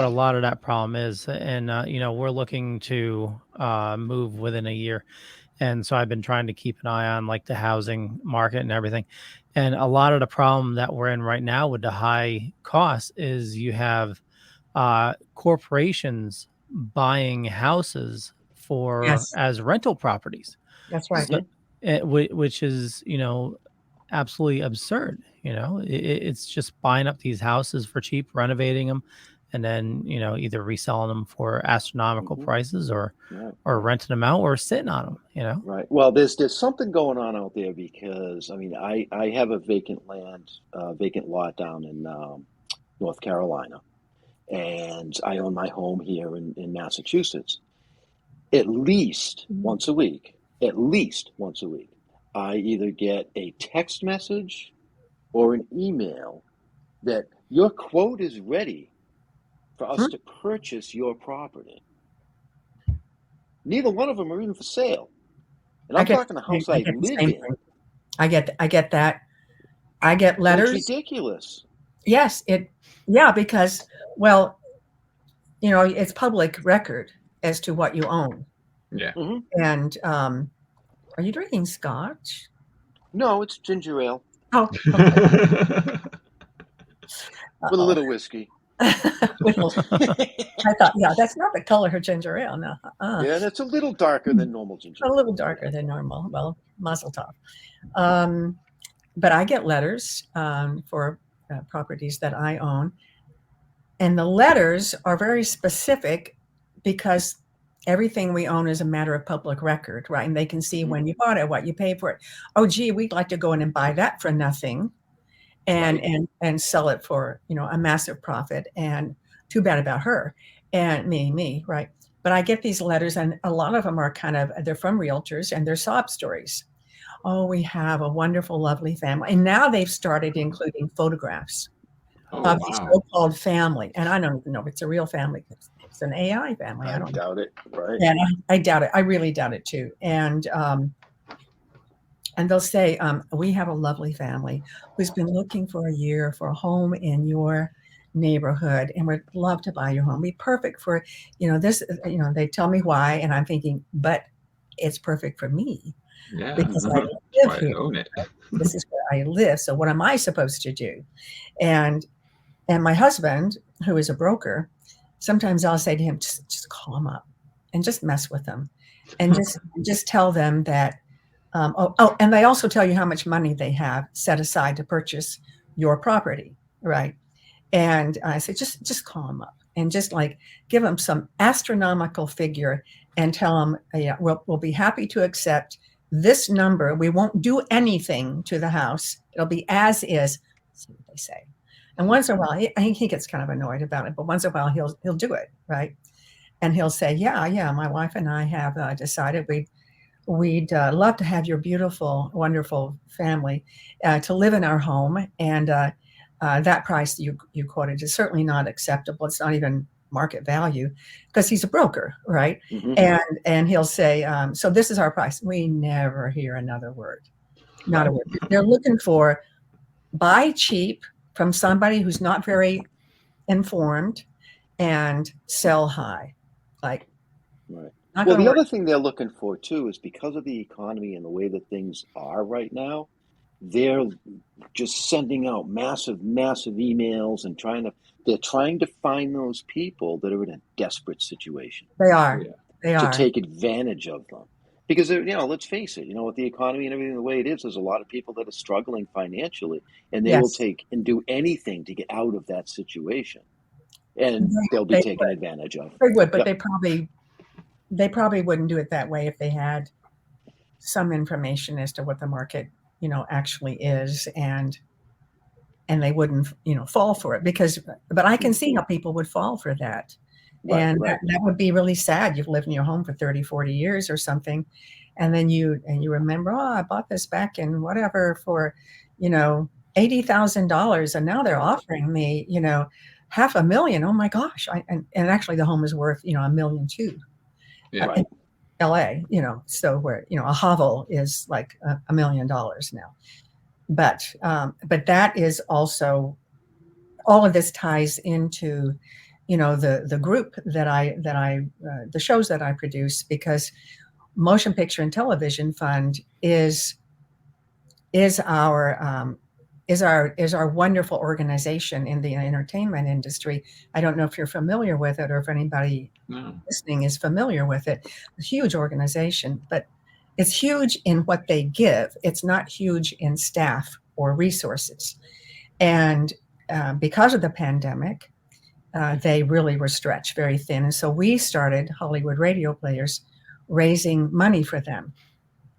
a lot of that problem is, and we're looking to move within a year, and so I've been trying to keep an eye on like the housing market and everything, and a lot of the problem that we're in right now with the high costs is you have corporations buying houses as rental properties. That's right. So, which is absolutely absurd. It's just buying up these houses for cheap, renovating them, and then either reselling them for astronomical prices or renting them out or sitting on them. Right. Well, there's something going on out there because I have a vacant lot down in North Carolina, and I own my home here in Massachusetts. At least once a week, I either get a text message or an email that your quote is ready for us to purchase your property. Neither one of them are even for sale. And I'm talking the house I live in. I get that. I get letters. It's ridiculous. Yes, because it's public record as to what you own. Yeah. Mm-hmm. And are you drinking scotch? No, it's ginger ale. Oh, okay. With a little whiskey. I thought, that's not the color of ginger ale. No. Yeah, that's a little darker than normal ginger ale. A little darker than normal. Well, mazel tov. But I get letters for properties that I own. And the letters are very specific because everything we own is a matter of public record, right? And they can see when you bought it, what you paid for it. Oh, gee, we'd like to go in and buy that for nothing and sell it for, a massive profit. And too bad about her and me, right? But I get these letters and a lot of them are they're from realtors and they're sob stories. Oh, we have a wonderful, lovely family. And now they've started including photographs of the so-called family. And I don't even know if it's a real family. It's an AI family. I don't doubt it, right? And I doubt it. I really doubt it too. And they'll say, we have a lovely family who's been looking for a year for a home in your neighborhood and would love to buy your home. Be perfect for, this, they tell me why. And I'm thinking, but it's perfect for me. Yeah. Because I That's live why I here. own it. This is where I live. So what am I supposed to do? And my husband, who is a broker, sometimes I'll say to him, just call him up and just mess with them and just tell them that, and they also tell you how much money they have set aside to purchase your property, right? And I say, just call them up and just like give them some astronomical figure and tell them, yeah, we'll be happy to accept this number. We won't do anything to the house. It'll be as is. See what they say. And once in a while, he gets kind of annoyed about it, but once in a while he'll do it, right? And he'll say, yeah, my wife and I have decided we'd love to have your beautiful, wonderful family to live in our home. And that price you quoted is certainly not acceptable. It's not even market value because he's a broker, right? Mm-hmm. And he'll say, so this is our price. We never hear another word, not a word. They're looking for buy cheap from somebody who's not very informed and sell high. Like, right. Well, the other thing they're looking for too is because of the economy and the way that things are right now, they're just sending out massive emails and they're trying to find those people that are in a desperate situation. They are. To take advantage of them. Because, let's face it, with the economy and everything the way it is, there's a lot of people that are struggling financially, and they will take and do anything to get out of that situation. And they'll be taken advantage of. They would, but they probably wouldn't do it that way if they had some information as to what the market, actually is, and they wouldn't, fall for it but I can see how people would fall for that. And that would be really sad. You've lived in your home for 30, 40 years or something. And then you remember, I bought this back in whatever for, $80,000. And now they're offering me, $500,000. Oh my gosh. And actually the home is worth, $1.2 million. Yeah. In LA, so where, a hovel is like $1 million now. But that is also, all of this ties into, the group the shows that I produce, because Motion Picture and Television Fund is our wonderful organization in the entertainment industry. I don't know if you're familiar with it or if anybody listening is familiar with it. A huge organization, but it's huge in what they give. It's not huge in staff or resources. And because of the pandemic, they really were stretched very thin. And so we started Hollywood Radio Players raising money for them.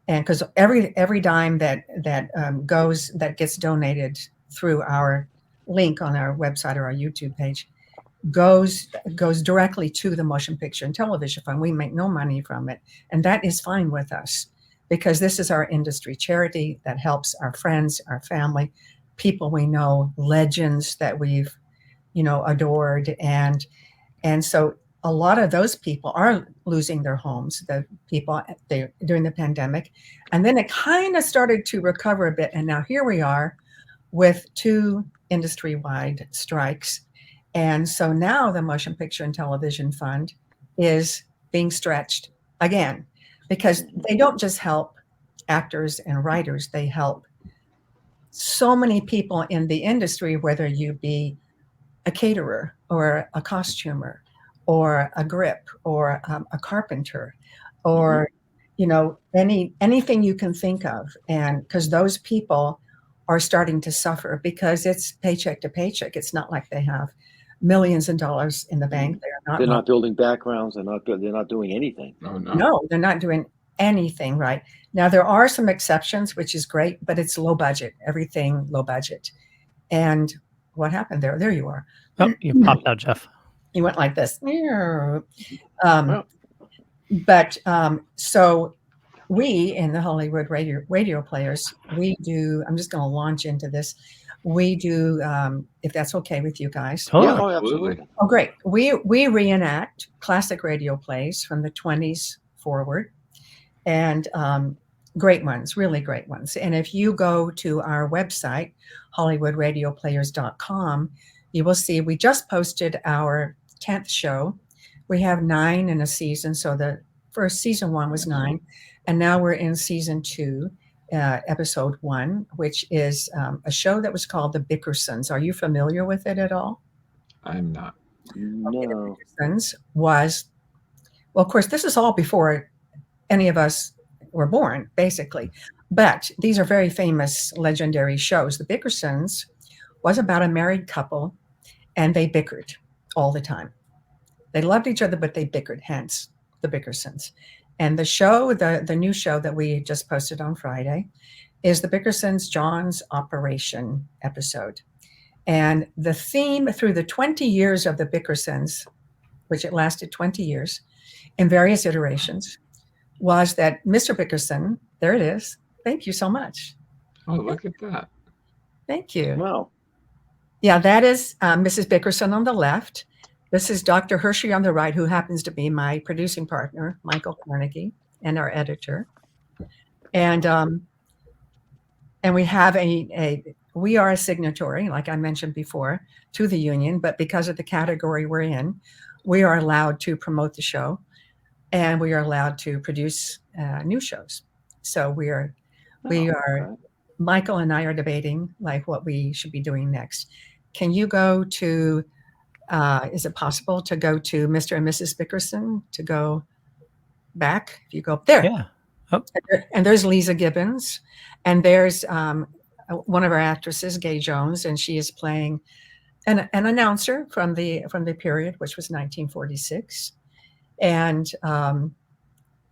And because every dime that gets donated through our link on our website or our YouTube page goes directly to the Motion Picture and Television Fund. We make no money from it. And that is fine with us because this is our industry charity that helps our friends, our family, people we know, legends that we've adored. And so a lot of those people are losing their homes, the people during the pandemic. And then it kind of started to recover a bit. And now here we are with 2 industry-wide strikes. And so now the Motion Picture and Television Fund is being stretched again, because they don't just help actors and writers, they help so many people in the industry, whether you be a caterer or a costumer or a grip or a carpenter or, anything you can think of. And because those people are starting to suffer because it's paycheck to paycheck. It's not like they have millions of dollars in the bank. They're not building backgrounds. They're not doing anything. No, they're not doing anything. Right now, there are some exceptions, which is great, but it's low budget, everything low budget. And what happened there? There you are. Oh, you popped out, Jeff. You went like this. So we in the Hollywood Radio Players, we do, I'm just going to launch into this. We do, if that's okay with you guys. Oh, yeah, absolutely. Oh, great. We reenact classic radio plays from the 20s forward, and great ones, really great ones. And if you go to our website, HollywoodRadioPlayers.com, you will see we just posted our 10th show. We have 9 in a season. So the first season 1 was 9. And now we're in season 2, episode 1, which is a show that was called The Bickersons. Are you familiar with it at all? I'm not. Okay, The No. Bickersons was, well, of course, this is all before any of us were born, basically. But these are very famous, legendary shows. The Bickersons was about a married couple, and they bickered all the time. They loved each other, but they bickered, hence The Bickersons. And the show, the new show that we just posted on Friday, is The Bickersons' John's Operation episode. And the theme through the 20 years of The Bickersons, which it lasted 20 years, in various iterations, was that Mr. Bickerson, there it is. Thank you so much. Oh, look at that. Thank you. Wow. Yeah, that is Mrs. Bickerson on the left. This is Dr. Hershey on the right, who happens to be my producing partner, Michael Carnegie, and our editor. And we have we are a signatory, like I mentioned before, to the union, but because of the category we're in, we are allowed to promote the show, and we are allowed to produce new shows. So we are, Michael and I are debating like what we should be doing next. Can you go to, is it possible to go to Mr. and Mrs. Bickerson, to go back? If you go up there. Yeah. Oh. And there's Lisa Gibbons, and there's one of our actresses, Gay Jones, and she is playing an announcer from the period, which was 1946. And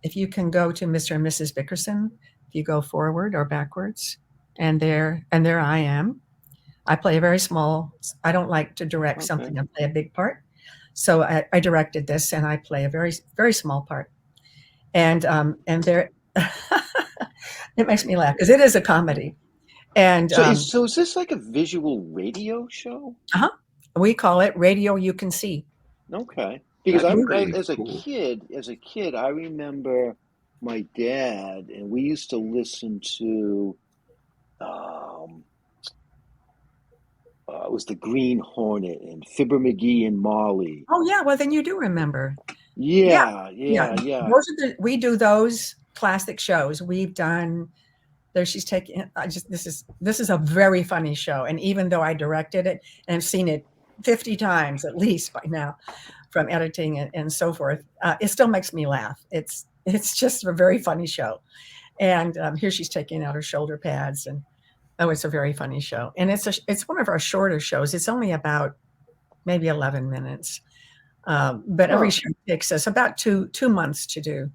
if you can go to Mr. and Mrs. Bickerson, if you go forward or backwards, and there I am. I play a very small. I don't like to direct something and play a big part, so I directed this, and I play a very, very small part. And there, it makes me laugh because it is a comedy. And So is this like a visual radio show? We call it Radio You Can See. Okay. Because That's I, really as a cool. kid, I remember my dad, and we used to listen to, it was the Green Hornet and Fibber McGee and Molly. Oh yeah, well then you do remember. Yeah. Those are we do those classic shows. We've done. There, she's taking. This is a very funny show, and even though I directed it and I've seen it 50 times at least by now, from editing and so forth, it still makes me laugh. It's just a very funny show, and here she's taking out her shoulder pads, and it's a very funny show, and it's one of our shorter shows. It's only about maybe 11 minutes, but every show takes us about two months to do,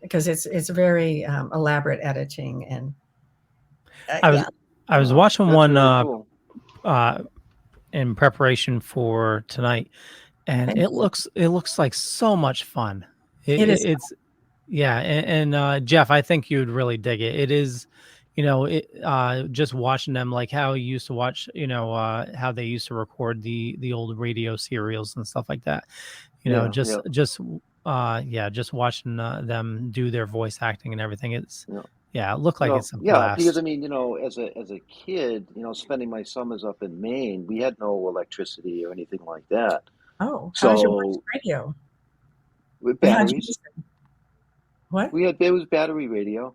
because it's very elaborate editing. And I was watching That's one really cool. in preparation for tonight, and it looks like so much fun. It's yeah, and Jeff, I think you'd really dig it. It is, just watching them, like how you used to watch, how they used to record the old radio serials and stuff like that. Just watching them do their voice acting and everything. It's it looked like it's a blast. Because I mean, as a kid, spending my summers up in Maine, we had no electricity or anything like that. Oh, so how did you watch radio? With batteries. What? There was battery radio.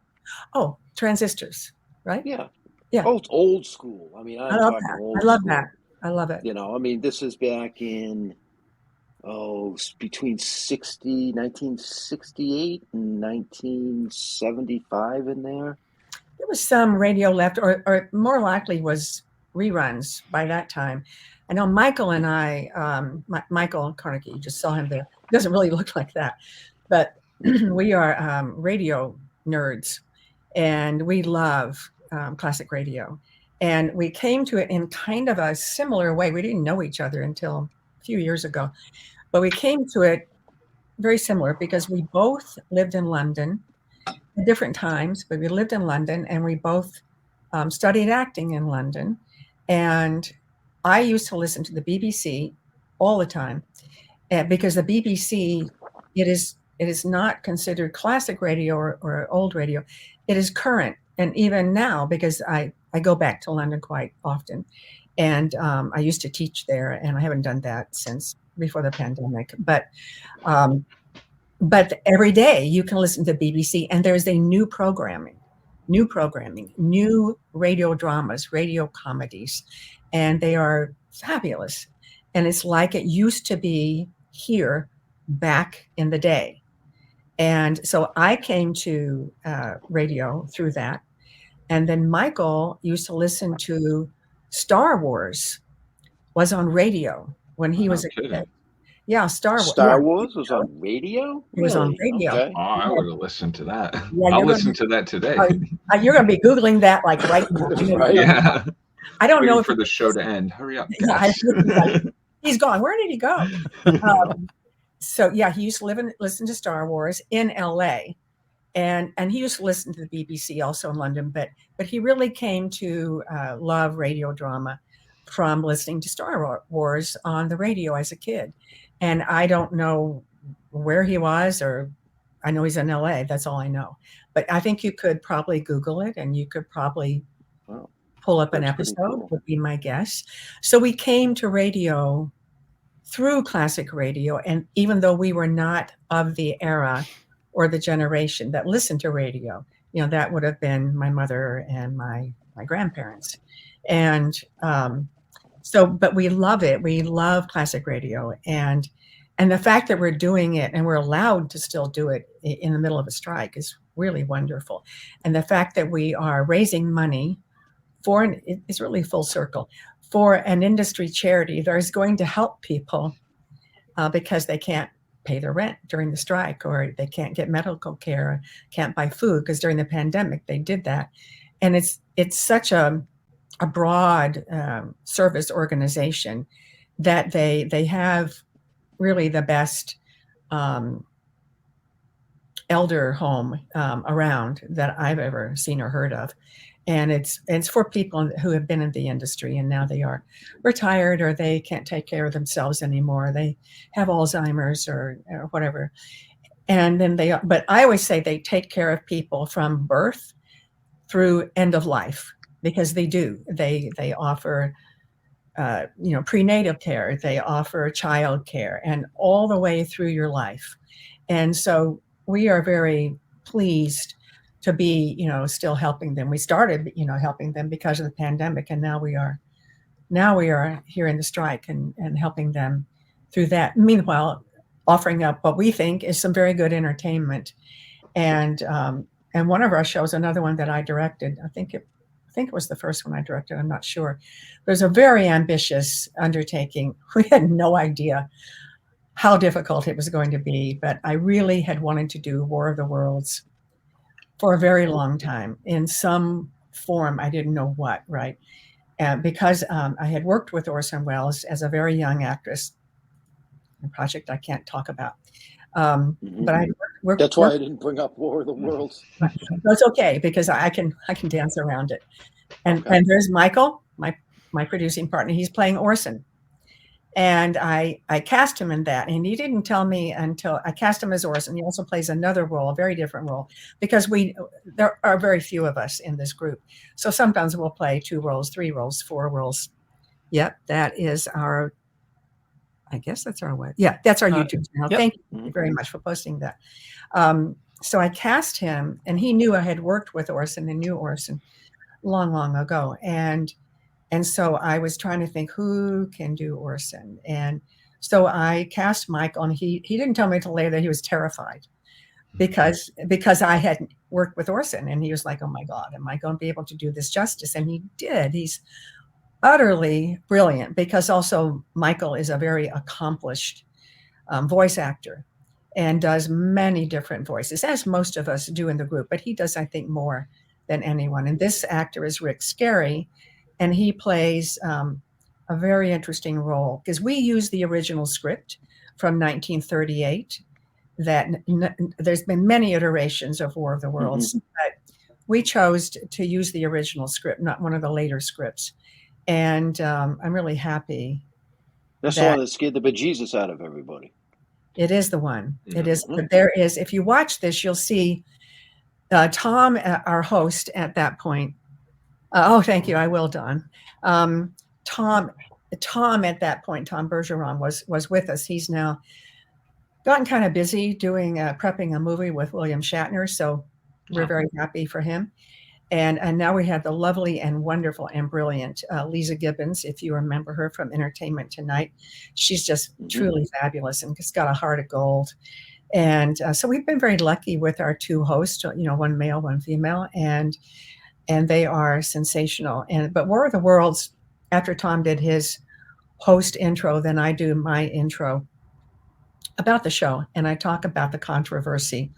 Oh, transistors, right? Yeah. Yeah. Old school. I mean, I love that. I love it. I mean, this is back in between 1968 and 1975 in there. There was some radio left, or more likely was reruns by that time. I know Michael and I, Michael Carnegie, you just saw him there. He doesn't really look like that, but we are radio nerds, and we love classic radio. And we came to it in kind of a similar way. We didn't know each other until a few years ago, but we came to it very similar because we both lived in London at different times, but we lived in London, and we both studied acting in London. And I used to listen to the BBC all the time, because the BBC, it is not considered classic radio or old radio. It is current. And even now, because I go back to London quite often, And I used to teach there, and I haven't done that since before the pandemic. But every day you can listen to BBC, and there's a new programming, new radio dramas, radio comedies, and they are fabulous. And it's like it used to be here back in the day. And so I came to radio through that. And then Michael used to listen to Star Wars, was on radio when he was a kid. Yeah, Star Wars. Star Wars was on radio? It was on radio. Okay. Oh, I would have listened to that. Yeah, I'll listen to that today. You're going to be Googling that like right now. Right. Yeah. I don't know Waiting if for the show to end. Hurry up, Yeah, guys. he's gone. Where did he go? So yeah, he used to listen to Star Wars in LA, and he used to listen to the BBC also in London. But he really came to love radio drama from listening to Star Wars on the radio as a kid. And I don't know where he was, or I know he's in LA. That's all I know. But I think you could probably Google it, and you could probably pull up an episode, cool. Would be my guess. So we came to radio through classic radio. And even though we were not of the era or the generation that listened to radio, that would have been my mother and my grandparents. And but we love it. We love classic radio. And the fact that we're doing it and we're allowed to still do it in the middle of a strike is really wonderful. And the fact that we are raising money it's really full circle, for an industry charity that is going to help people because they can't pay their rent during the strike, or they can't get medical care, can't buy food, because during the pandemic they did that. And it's such a broad service organization that they have really the best elder home around that I've ever seen or heard of. And it's for people who have been in the industry and now they are retired, or they can't take care of themselves anymore. They have Alzheimer's or whatever. And then but I always say they take care of people from birth through end of life, because they do. They offer, prenatal care, they offer child care, and all the way through your life. And so we are very pleased to be, still helping them. We started, helping them because of the pandemic, and now we are here in the strike and helping them through that. Meanwhile, offering up what we think is some very good entertainment. And one of our shows, another one that I directed, I think it was the first one I directed, I'm not sure. It was a very ambitious undertaking. We had no idea how difficult it was going to be, but I really had wanted to do War of the Worlds for a very long time in some form. I didn't know what, right? Because I had worked with Orson Welles as a very young actress, a project I can't talk about. But I worked. That's why I didn't bring up War of the Worlds. That's okay, because I can dance around it. And there's Michael, my producing partner. He's playing Orson. And I cast him in that, and he didn't tell me until I cast him as Orson. He also plays another role, a very different role, because there are very few of us in this group. So sometimes we'll play 2 roles, 3 roles, 4 roles. Yep, that is I guess that's our web. Yeah, that's our YouTube channel. Yep. Thank you very much for posting that. So I cast him, and he knew I had worked with Orson and knew Orson long, long ago. And so I was trying to think who can do Orson. And so I cast Michael, and he didn't tell me until later that he was terrified because I had worked with Orson, and he was like, oh my God, am I going to be able to do this justice? And he did. He's utterly brilliant, because also Michael is a very accomplished voice actor and does many different voices, as most of us do in the group, but he does, I think, more than anyone. And this actor is Rick Scarry. And he plays a very interesting role, because we use the original script from 1938. There's been many iterations of War of the Worlds, but we chose to use the original script, not one of the later scripts. And I'm really happy. That's the one that scared the bejesus out of everybody. It is the one. It is. But there is, if you watch this, you'll see Tom, our host at that point. Oh, thank you. I will, Don. Tom at that point, Tom Bergeron was with us. He's now gotten kind of busy doing prepping a movie with William Shatner, so we're very happy for him. And now we have the lovely and wonderful and brilliant Lisa Gibbons, if you remember her from Entertainment Tonight. She's just truly fabulous and just got a heart of gold. And so we've been very lucky with our two hosts, one male, one female, and they are sensational. But War of the Worlds, after Tom did his host intro, then I do my intro about the show, and I talk about the controversy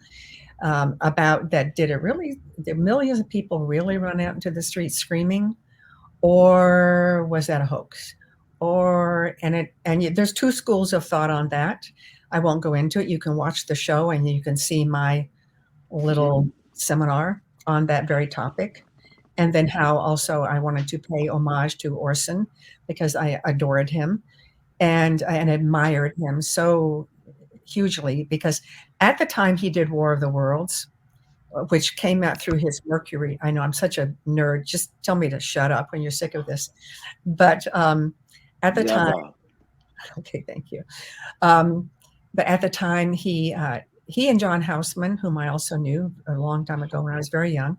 about that. Did millions of people really run out into the streets screaming, or was that a hoax? There's two schools of thought on that. I won't go into it. You can watch the show and you can see my little seminar on that very topic. And then how also I wanted to pay homage to Orson because I adored him and admired him so hugely, because at the time he did War of the Worlds, which came out through his Mercury. I know I'm such a nerd. Just tell me to shut up when you're sick of this. But at the time, okay, thank you. But at the time, he and John Houseman, whom I also knew a long time ago when I was very young,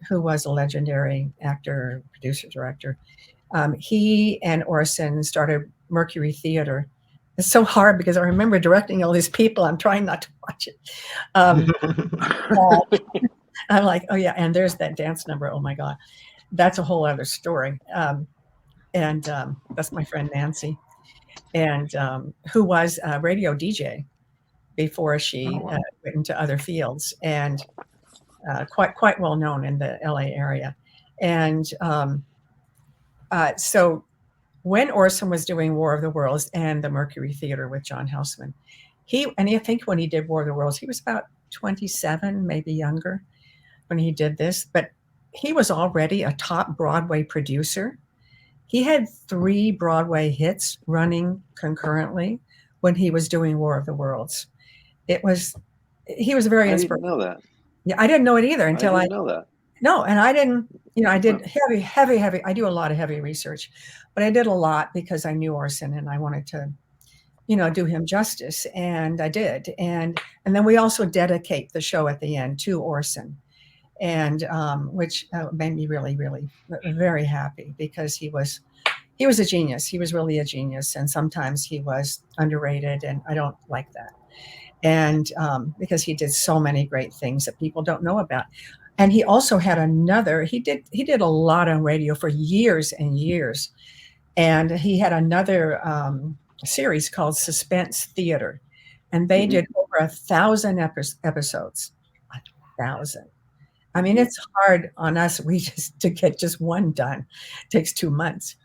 who was a legendary actor, producer, director, he and Orson started Mercury Theater. It's so hard because I remember directing all these people. I'm trying not to watch it. I'm like, oh yeah, and there's that dance number. Oh my God, that's a whole other story. And that's my friend Nancy, and who was a radio DJ before she went into other fields, and quite well known in the LA area. And so when Orson was doing War of the Worlds and the Mercury Theater with John Houseman, I think when he did War of the Worlds, he was about 27, maybe younger when he did this, but he was already a top Broadway producer. He had 3 Broadway hits running concurrently when he was doing War of the Worlds. He was very inspiring. I didn't know that. Yeah, I didn't know it either until I didn't know that. No, and I didn't, I did heavy, I do a lot of heavy research, but I did a lot because I knew Orson and I wanted to, do him justice. And I did. And then we also dedicate the show at the end to Orson, and which made me really, really very happy, because he was a genius. He was really a genius. And sometimes he was underrated, and I don't like that. And because he did so many great things that people don't know about. And he also had he did a lot on radio for years and years. And he had another series called Suspense Theater. And they did over 1,000 episodes. 1,000. I mean, it's hard on us. To get just one done. It takes 2 months.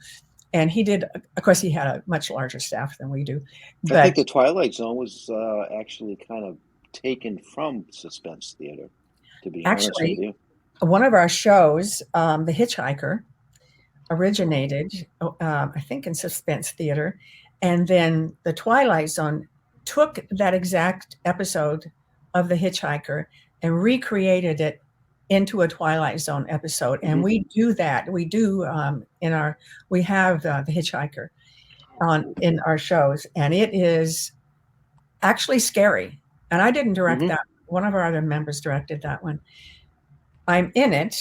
And he did, of course, he had a much larger staff than we do. But I think the Twilight Zone was actually kind of taken from Suspense Theater, to be honest with you. One of our shows, The Hitchhiker, originated, I think, in Suspense Theater. And then the Twilight Zone took that exact episode of The Hitchhiker and recreated it into a Twilight Zone episode. And we do that. We do we have The Hitchhiker in our shows, and it is actually scary. And I didn't direct that. One of our other members directed that one. I'm in it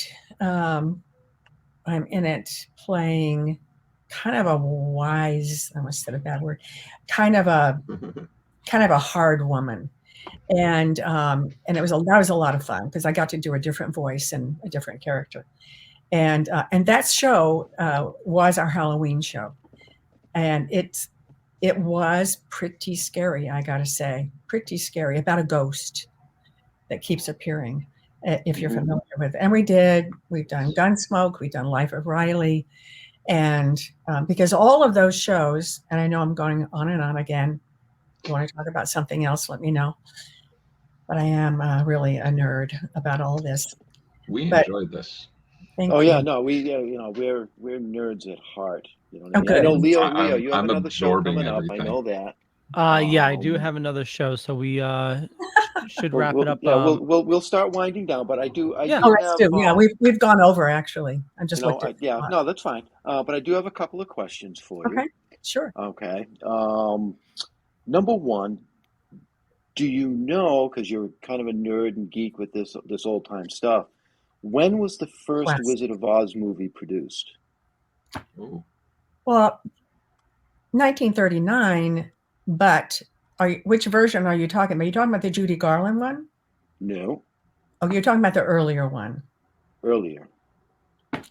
playing kind of a wise, I almost said a bad word, kind of a hard woman. And that was a lot of fun, because I got to do a different voice and a different character. And that show was our Halloween show. And it was pretty scary, I gotta say, pretty scary, about a ghost that keeps appearing, if you're familiar with it. And we've done Gunsmoke, we've done Life of Riley. And because all of those shows, and I know I'm going on and on again, if you want to talk about something else, let me know. But I am really a nerd about all this. We enjoyed this. Thank you. Yeah, no, we're nerds at heart. You know what I mean? Okay. I know Leo, you have I'm another show absorbing coming up. everything. I know that. Yeah, I do have another show, so we should wrap it up. Yeah, we'll start winding down. But I do Yeah. Oh, do let's have. do. Yeah, we've gone over actually. I just looked at. Yeah, no, that's fine. But I do have a couple of questions for you. Okay, sure. Okay. Number one, do you know, because you're kind of a nerd and geek with this old time stuff, when was the first Classic. Wizard of Oz movie produced? Ooh. Well, 1939. But which version are you talking about? Are you talking about the Judy Garland one? No, Oh, you're talking about the earlier one. earlier.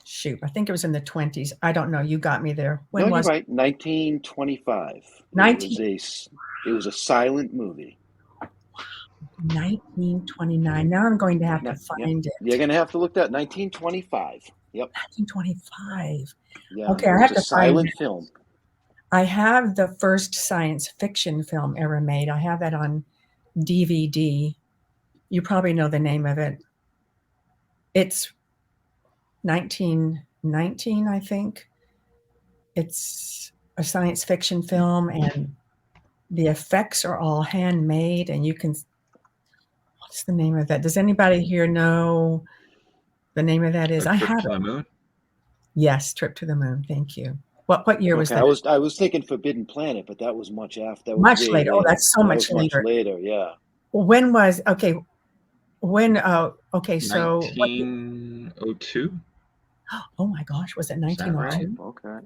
Shoot, I think it was in the 20s. I don't know. You got me there. When No, was you're right. 1925. 19 It was a silent movie. 1929. Now I'm going to have to find it. You're going to have to look that 1925. Yep. 1925. Yeah. Okay, I it have was to a silent find it. film. I have the first science fiction film ever made. I have that on DVD. You probably know the name of it. It's 1919, I think. It's a science fiction film, and the effects are all handmade, and you can. What's the name of that? Does anybody here know the name of that is? I Trip have to it. the Moon? Yes, Trip to the Moon. Thank you. What year was Okay, that? I was thinking Forbidden Planet, but that was much after. That was Much way later. Oh, that's so That much was later. Much later, yeah. When was okay? When? Okay, so what year- 1902? oh my gosh, was it Is that right? 1902? Okay.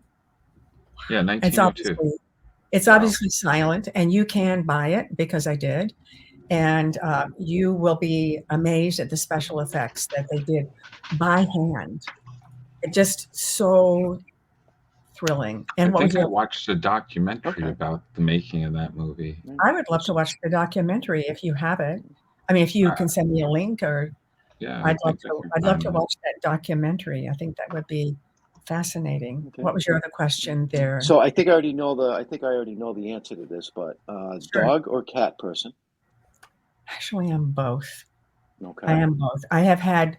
Yeah, It's 1902. obviously silent, and you can buy it because I did, and you will be amazed at the special effects that they did by hand. It just so thrilling. And I what think was I your? watched a documentary Okay. about the making of that movie. I would love to watch the documentary if you have it. I mean, if you can send me a link, or Yeah, I I'd love think I to. can I'd love find to that. watch that documentary. I think that would be fascinating. Okay. What was your other question there? So I think I already know the answer to this, but Sure. dog or cat person? Actually, I'm both. Okay. I am both. I have had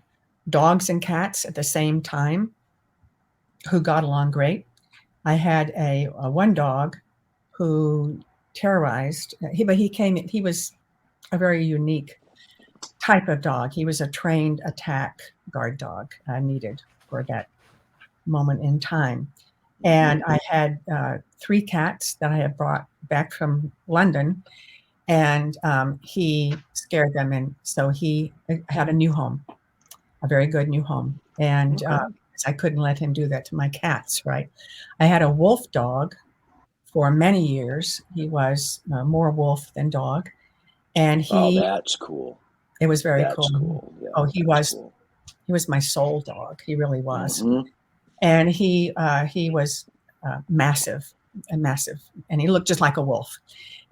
dogs and cats at the same time who got along great. I had a one dog who terrorized. He was a very unique type of dog. He was a trained attack guard dog needed for that moment in time. And I had 3 cats that I had brought back from London, and he scared them. And so he had a new home, a very good new home. And I couldn't let him do that to my cats, right? I had a wolf dog for many years. He was more wolf than dog. And that's cool. It was very That's cool. cool. Yeah, Oh, he that's was. cool. He was my soul dog. He really was. Mhm. And he was massive, and he looked just like a wolf,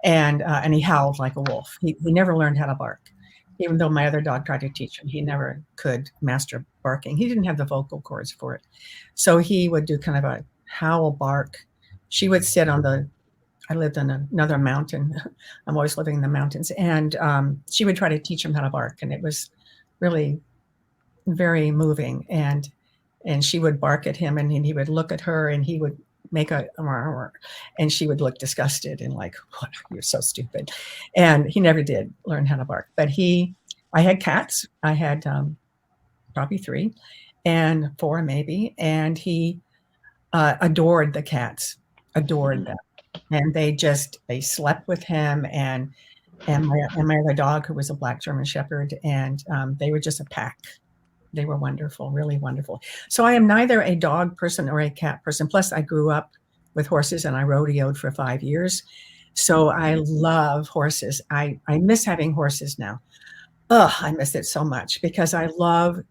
and he howled like a wolf. He never learned how to bark, even though my other dog tried to teach him. He never could master barking. He didn't have the vocal cords for it, so he would do kind of a howl bark. She would sit on the. I lived on another mountain. I'm always living in the mountains, and she would try to teach him how to bark, and it was really very moving. And she would bark at him, and he would look at her, and he would make and she would look disgusted and like, what, you're so stupid. And he never did learn how to bark. But I had cats. I had probably 3 and 4 maybe. And he adored the cats, adored them. And they slept with him, and my other dog, who was a black German Shepherd, and they were just a pack. They were wonderful, really wonderful. So I am neither a dog person or a cat person. Plus, I grew up with horses, and I rodeoed for 5 years. So I love horses. I miss having horses now. I miss it so much because I love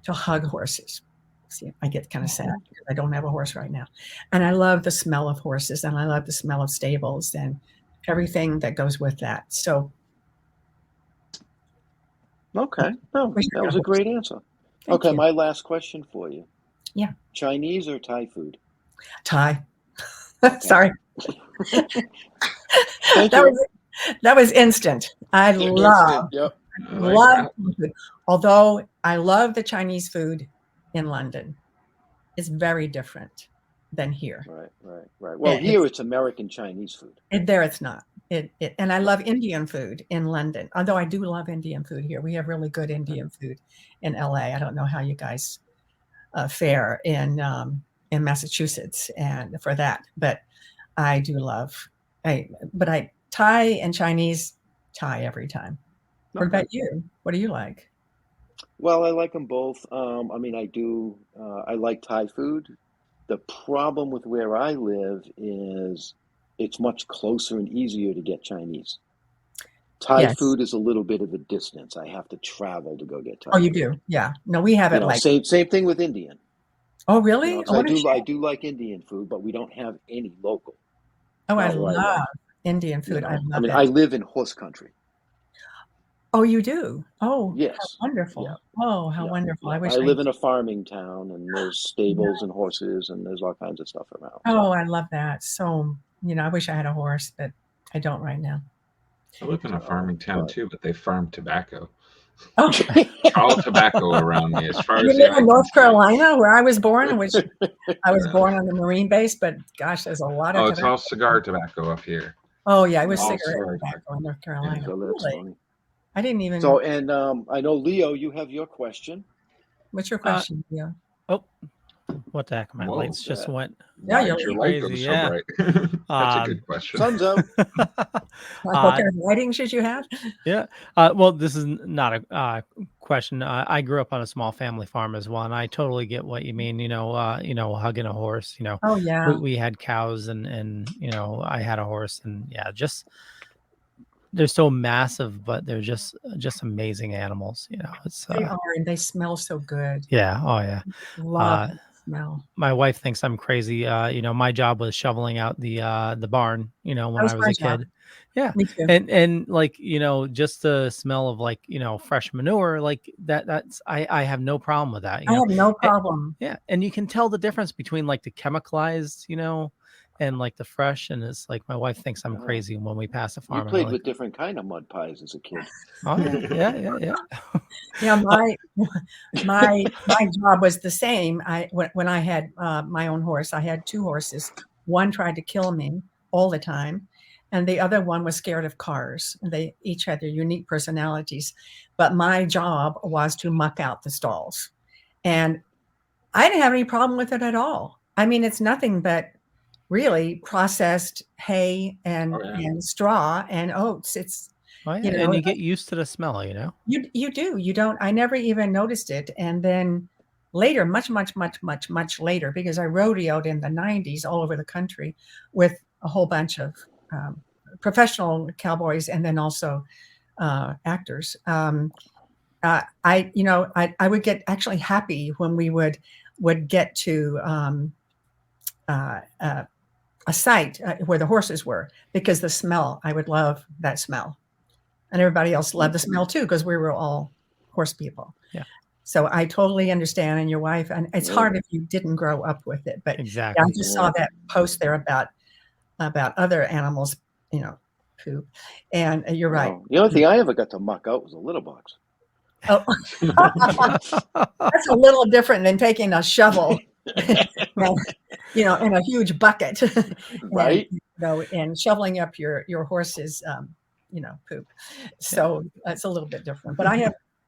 to hug horses. See, I get kind of sad because I don't have a horse right now. And I love the smell of horses, and I love the smell of stables and everything that goes with that. So Okay. No, that was a great answer. Thank you. My last question for you. Yeah. Chinese or Thai food? Thai. Sorry. Thank you. That was instant. I love Yep. love food. Although I love the Chinese food in London. It's very different. than here. Right. Well, And here it's American Chinese food. there it's not. And I love Indian food in London, although I do love Indian food here. We have really good Indian food in LA. I don't know how you guys fare in Massachusetts and for that, but I do love. Thai and Chinese, Thai every time. What about you? What do you like? Well, I like them both. I mean, I like Thai food. The problem with where I live is it's much closer and easier to get Chinese. Thai food is a little bit of a distance. I have to travel to go get Thai. Oh, you do? Yeah. No, we have it same thing with Indian. Oh, really? I do like Indian food, but we don't have any local. Oh, I love Indian food. I love it. I live in horse country. Oh, you do? Oh, yes. How wonderful. Yeah. Oh, how wonderful. Yeah. I live in a farming town, and there's stables and horses, and there's all kinds of stuff around. Oh, I love that. So, I wish I had a horse, but I don't right now. I live in a farming town too, but they farm tobacco. Oh, all tobacco around me. As far as you live in North Carolina, where I was born, which I was born on the Marine base, but gosh, there's a lot of. Oh, it's all cigar tobacco up here. Oh yeah, it was cigarette tobacco in North Carolina. Yeah, so that's funny. I didn't even. So, and I know, Leo, you have your question. What's your question, Leo? Oh, what the heck? My lights just went. Yeah, your crazy. Yeah. So bright. That's a good question. Sun's out. What kind of lighting should you have? Yeah. Well, this is not a question. I grew up on a small family farm as well, and I totally get what you mean. Hugging a horse. Oh yeah. We had cows, and I had a horse, and just. They're so massive, but they're just amazing animals. They are, and they smell so good. Yeah. Oh yeah. Love smell. My wife thinks I'm crazy. My job was shoveling out the barn. When I was a kid. Yeah. Me too. And just the smell of fresh manure, that's I have no problem with that. I have no problem. And you can tell the difference between the chemicalized, and the fresh, and it's my wife thinks I'm crazy when we pass a farm. You played with different kind of mud pies as a kid. Oh yeah. Yeah, my job was the same. When I had my own horse, I had two horses. One tried to kill me all the time, and the other one was scared of cars. They each had their unique personalities, but my job was to muck out the stalls, and I didn't have any problem with it at all. I mean, it's nothing but really processed hay and straw and oats. It's and you get used to the smell. You do. You don't. I never even noticed it, and then later, much later, because I rodeoed in the 90s all over the country with a whole bunch of professional cowboys and then also actors. I would get actually happy when we would get to a site where the horses were, because the smell, I would love that smell. And everybody else loved the smell too, because we were all horse people. Yeah. So I totally understand. And your wife, and it's hard if you didn't grow up with it, but exactly. I just saw that post there about other animals, poop. And you're right. The only thing I ever got to muck out was a litter box. Oh, that's a little different than taking a shovel. In a huge bucket, right? And shoveling up your horse's, poop. So that's a little bit different. But I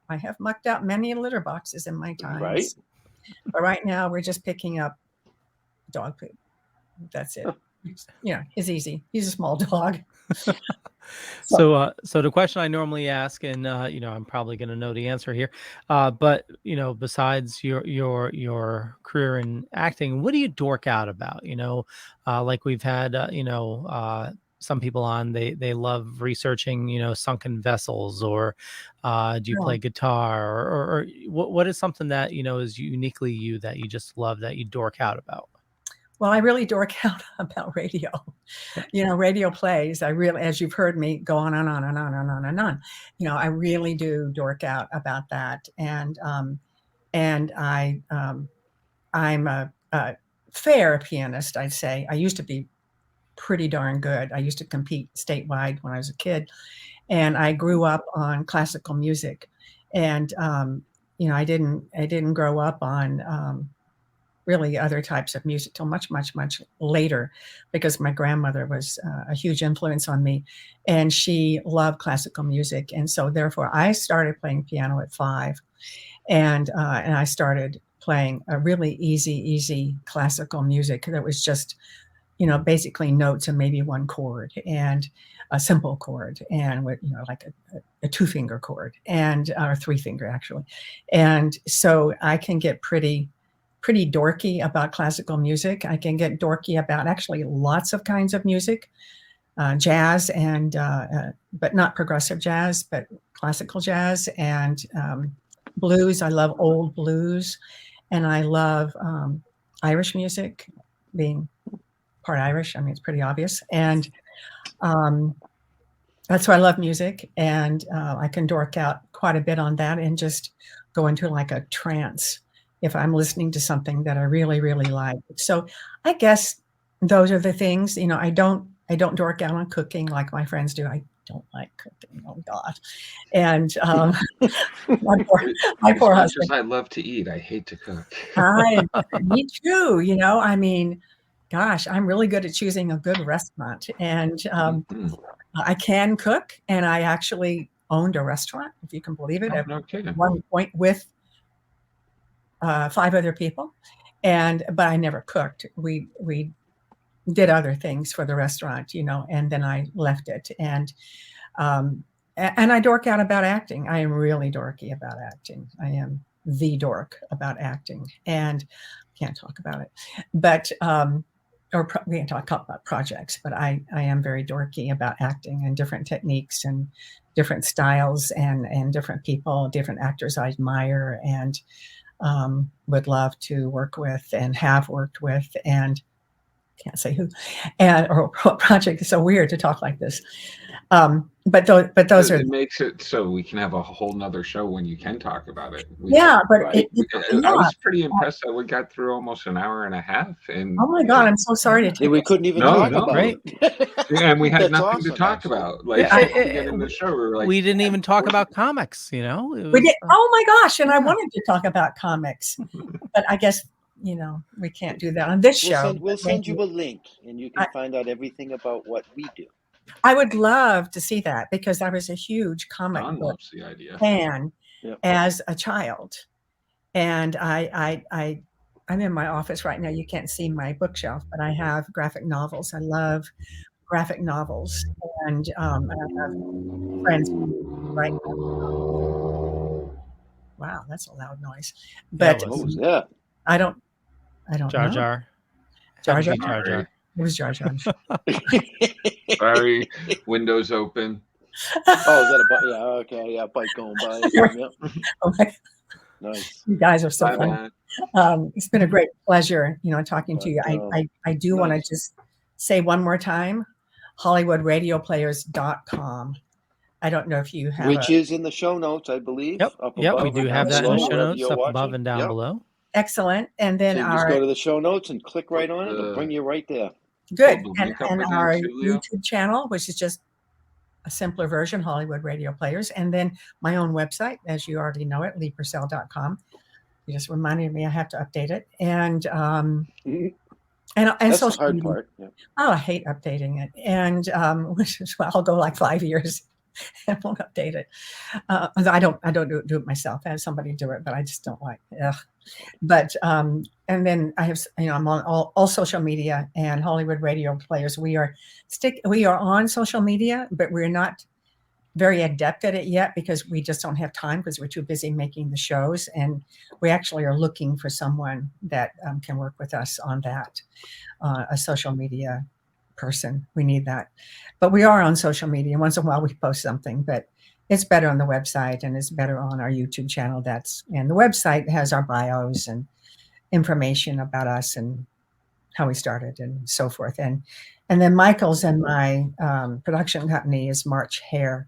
have mucked out many litter boxes in my time. Right. But right now we're just picking up dog poop. That's it. It's easy. He's a small dog. So the question I normally ask, and I'm probably going to know the answer here, but besides your career in acting, what do you dork out about? We've had some people on, they love researching sunken vessels, or do you play guitar, or what is something that is uniquely you that you just love, that you dork out about? Well, I really dork out about radio. Radio plays. I really, as you've heard me go on and on and on and on and on. I really do dork out about that. And I'm a fair pianist, I'd say. I used to be pretty darn good. I used to compete statewide when I was a kid, and I grew up on classical music. And I didn't grow up on really other types of music till much, much, much later, because my grandmother was a huge influence on me, and she loved classical music. And so therefore I started playing piano at 5, and I started playing a really easy classical music that was just, basically notes and maybe one chord, and a simple chord, and with, like a 2-finger chord, and or 3-finger actually. And so I can get pretty dorky about classical music. I can get dorky about actually lots of kinds of music, jazz, and but not progressive jazz, but classical jazz, and blues. I love old blues, and I love Irish music, being part Irish. I mean, it's pretty obvious. And that's why I love music. And I can dork out quite a bit on that and just go into like a trance if I'm listening to something that I really, really like. So I guess those are the things. I don't dork out on cooking like my friends do. I don't like cooking. Oh God. And my poor husband. I love to eat. I hate to cook. Me too. I mean, gosh, I'm really good at choosing a good restaurant, and I can cook, and I actually owned a restaurant, if you can believe it, at one point with 5 other people, but I never cooked. We did other things for the restaurant, and then I left it, and I dork out about acting. I am really dorky about acting. I am the dork about acting, and can't talk about it, but we can talk about projects, but I am very dorky about acting and different techniques and different styles and different people, different actors I admire and would love to work with and have worked with, and can't say who, or what project. It's so weird to talk like this. But those are. It makes it so we can have a whole nother show when you can talk about it. I was pretty impressed that we got through almost an hour and a half. And oh my God, I'm so sorry to. We couldn't even talk about it. And we had nothing to talk about. Like in the show, we didn't even talk about comics. We did. Oh my gosh! And I wanted to talk about comics, but I guess. We can't do that on this show. We'll send you a link, and you can find out everything about what we do. I would love to see that, because I was a huge comic book fan as a child, and I'm in my office right now. You can't see my bookshelf, but I have graphic novels. I love graphic novels, and I have friends right now. Wow, that's a loud noise. But I don't Jar know. Jar. Jar Jar. It was Jar Jar. Sorry, windows open. Oh, is that a bike? Yeah, okay, yeah, bike going by. Yep. Okay. Nice. You guys are so fun. It's been a great pleasure, talking to you. I do want to just say one more time, HollywoodRadioPlayers.com. I don't know if you have, which is in the show notes, I believe. Yep, we do have that in the show notes up above and down below. Excellent. And then so you just go to the show notes and click right on it. It'll bring you right there. Good. And our YouTube channel, which is just a simpler version, Hollywood Radio Players. And then my own website, as you already know it, leepurcell.com. You just reminded me I have to update it. And that's social the hard media. part. Yeah. Oh, I hate updating it. And which is why I'll go like 5 years. I won't update it. I don't do it myself. I have somebody do it, but I just don't like it. But and then I have, I'm on all social media and Hollywood Radio Players. We are on social media, but we're not very adept at it yet because we just don't have time because we're too busy making the shows. And we actually are looking for someone that can work with us on that, a social media person. We need that. But we are on social media. Once in a while we post something, but it's better on the website and it's better on our YouTube channel. And the website has our bios and information about us and how we started and so forth. And then Michael's and my production company is March Hare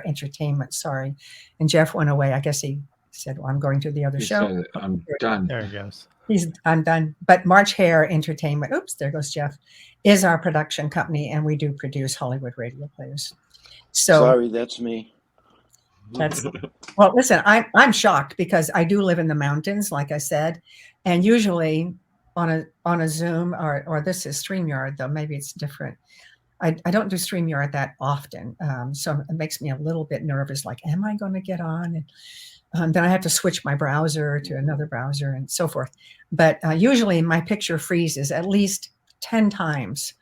Entertainment. Sorry. And Jeff went away. I guess he said, well, I'm going to the other show. I'm done. There he goes. I'm done. But March Hare Entertainment, oops, there goes Jeff, is our production company, and we do produce Hollywood Radio Players. So sorry, that's me. That's well. Listen, I'm shocked because I do live in the mountains, like I said, and usually on a Zoom or this is StreamYard though. Maybe it's different. I don't do StreamYard that often, so it makes me a little bit nervous. Like, am I going to get on? And then I have to switch my browser to another browser and so forth. But usually my picture freezes at least 10 times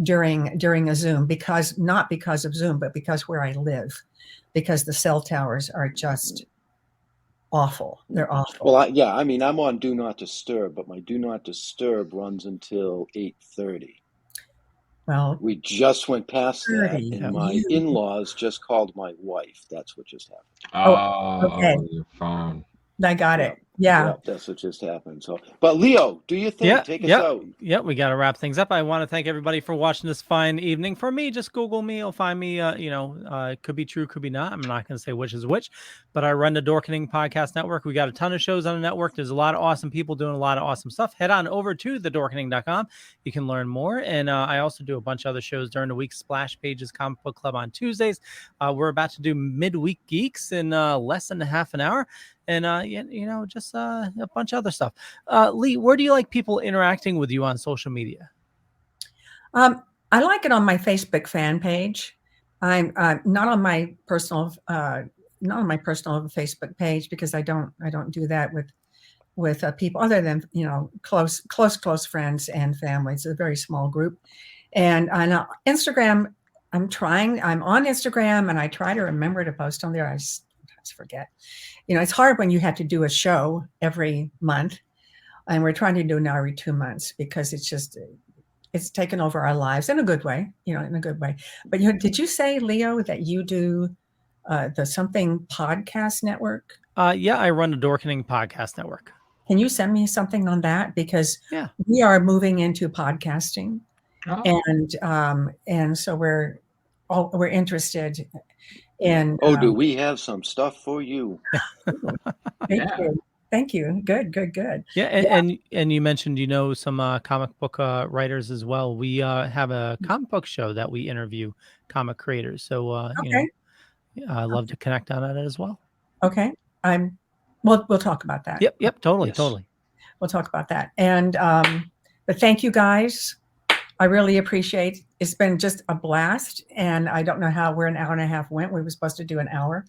during a Zoom not because of Zoom, but because where I live, because the cell towers are just awful. They're awful. Well, I'm on Do Not Disturb, but my Do Not Disturb runs until 8:30. Well, we just went past that, 30. and my in-laws just called my wife. That's what just happened. Okay. Your phone. I got it. Yeah. That's what just happened. So, but Leo, do you think? Take us out. Yeah, we got to wrap things up. I want to thank everybody for watching this fine evening. For me, just Google me. You'll find me. It could be true, could be not. I'm not going to say which is which, but I run the Dorkening Podcast Network. We got a ton of shows on the network. There's a lot of awesome people doing a lot of awesome stuff. Head on over to thetokingdead.com. You can learn more. And I also do a bunch of other shows during the week. Splash Pages Comic Book Club on Tuesdays. We're about to do Midweek Geeks in less than half an hour. And, just a bunch of other stuff. Lee, where do you like people interacting with you on social media? I like it on my Facebook fan page. I'm not on my personal Facebook page because I don't do that with people other than, close friends and family. It's a very small group. And on Instagram, I'm on Instagram and I try to remember to post on there. I sometimes forget. It's hard when you have to do a show every month, and we're trying to do it now every 2 months because it's taken over our lives in a good way, in a good way. But did you say, Leo, that you do the something podcast network? Yeah, I run the Dorkening Podcast Network. Can you send me something on that? Because we are moving into podcasting, and so we're interested. And do we have some stuff for you? Thank you. Good. Yeah, and you mentioned some comic book writers as well. We have a comic book show that we interview comic creators. So I love to connect on that as well. Okay, we'll talk about that. Yep, totally. We'll talk about that. And but thank you guys. I really appreciate. It's been just a blast, and I don't know how we're an hour and a half went. We were supposed to do an hour,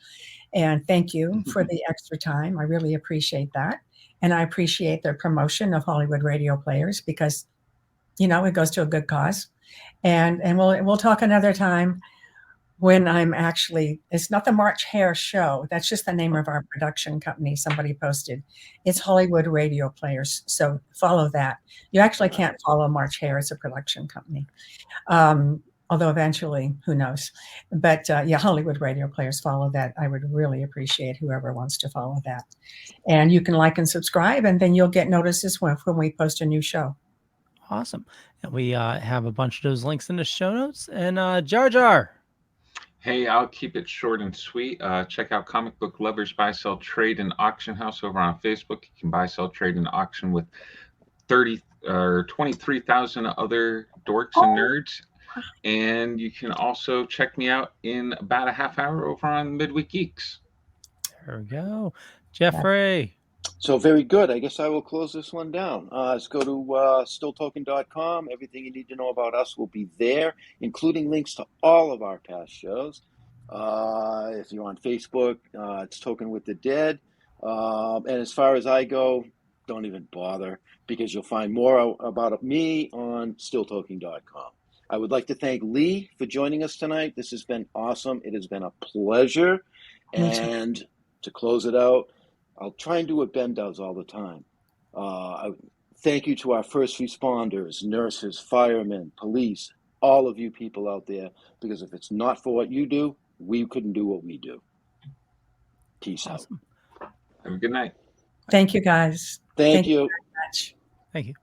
and thank you for the extra time. I really appreciate that, and I appreciate the promotion of Hollywood Radio Players because, it goes to a good cause, and we'll talk another time when it's not the March Hare show. That's just the name of our production company. Somebody posted. It's Hollywood Radio Players. So follow that. You actually can't follow March Hare. It's a production company. Although eventually, who knows? But Hollywood Radio Players, follow that. I would really appreciate whoever wants to follow that. And you can like and subscribe, and then you'll get notices when we post a new show. Awesome. And we have a bunch of those links in the show notes. And Jar Jar. Hey, I'll keep it short and sweet. Check out Comic Book Lovers Buy, Sell, Trade, and Auction House over on Facebook. You can buy, sell, trade, and auction with 23,000 other dorks and nerds. And you can also check me out in about a half hour over on Midweek Geeks. There we go. Jeffrey. So very good. I guess I will close this one down. Let's go to stilltoking.com. Everything you need to know about us will be there, including links to all of our past shows. If you're on Facebook, it's Toking with the Dead. And as far as I go, don't even bother because you'll find more about me on stilltoking.com. I would like to thank Lee for joining us tonight. This has been awesome. It has been a pleasure. And to close it out, I'll try and do what Ben does all the time. Thank you to our first responders, nurses, firemen, police, all of you people out there, because if it's not for what you do, we couldn't do what we do. Peace out. Have a good night. Thank you, guys. Thank you very much. Thank you.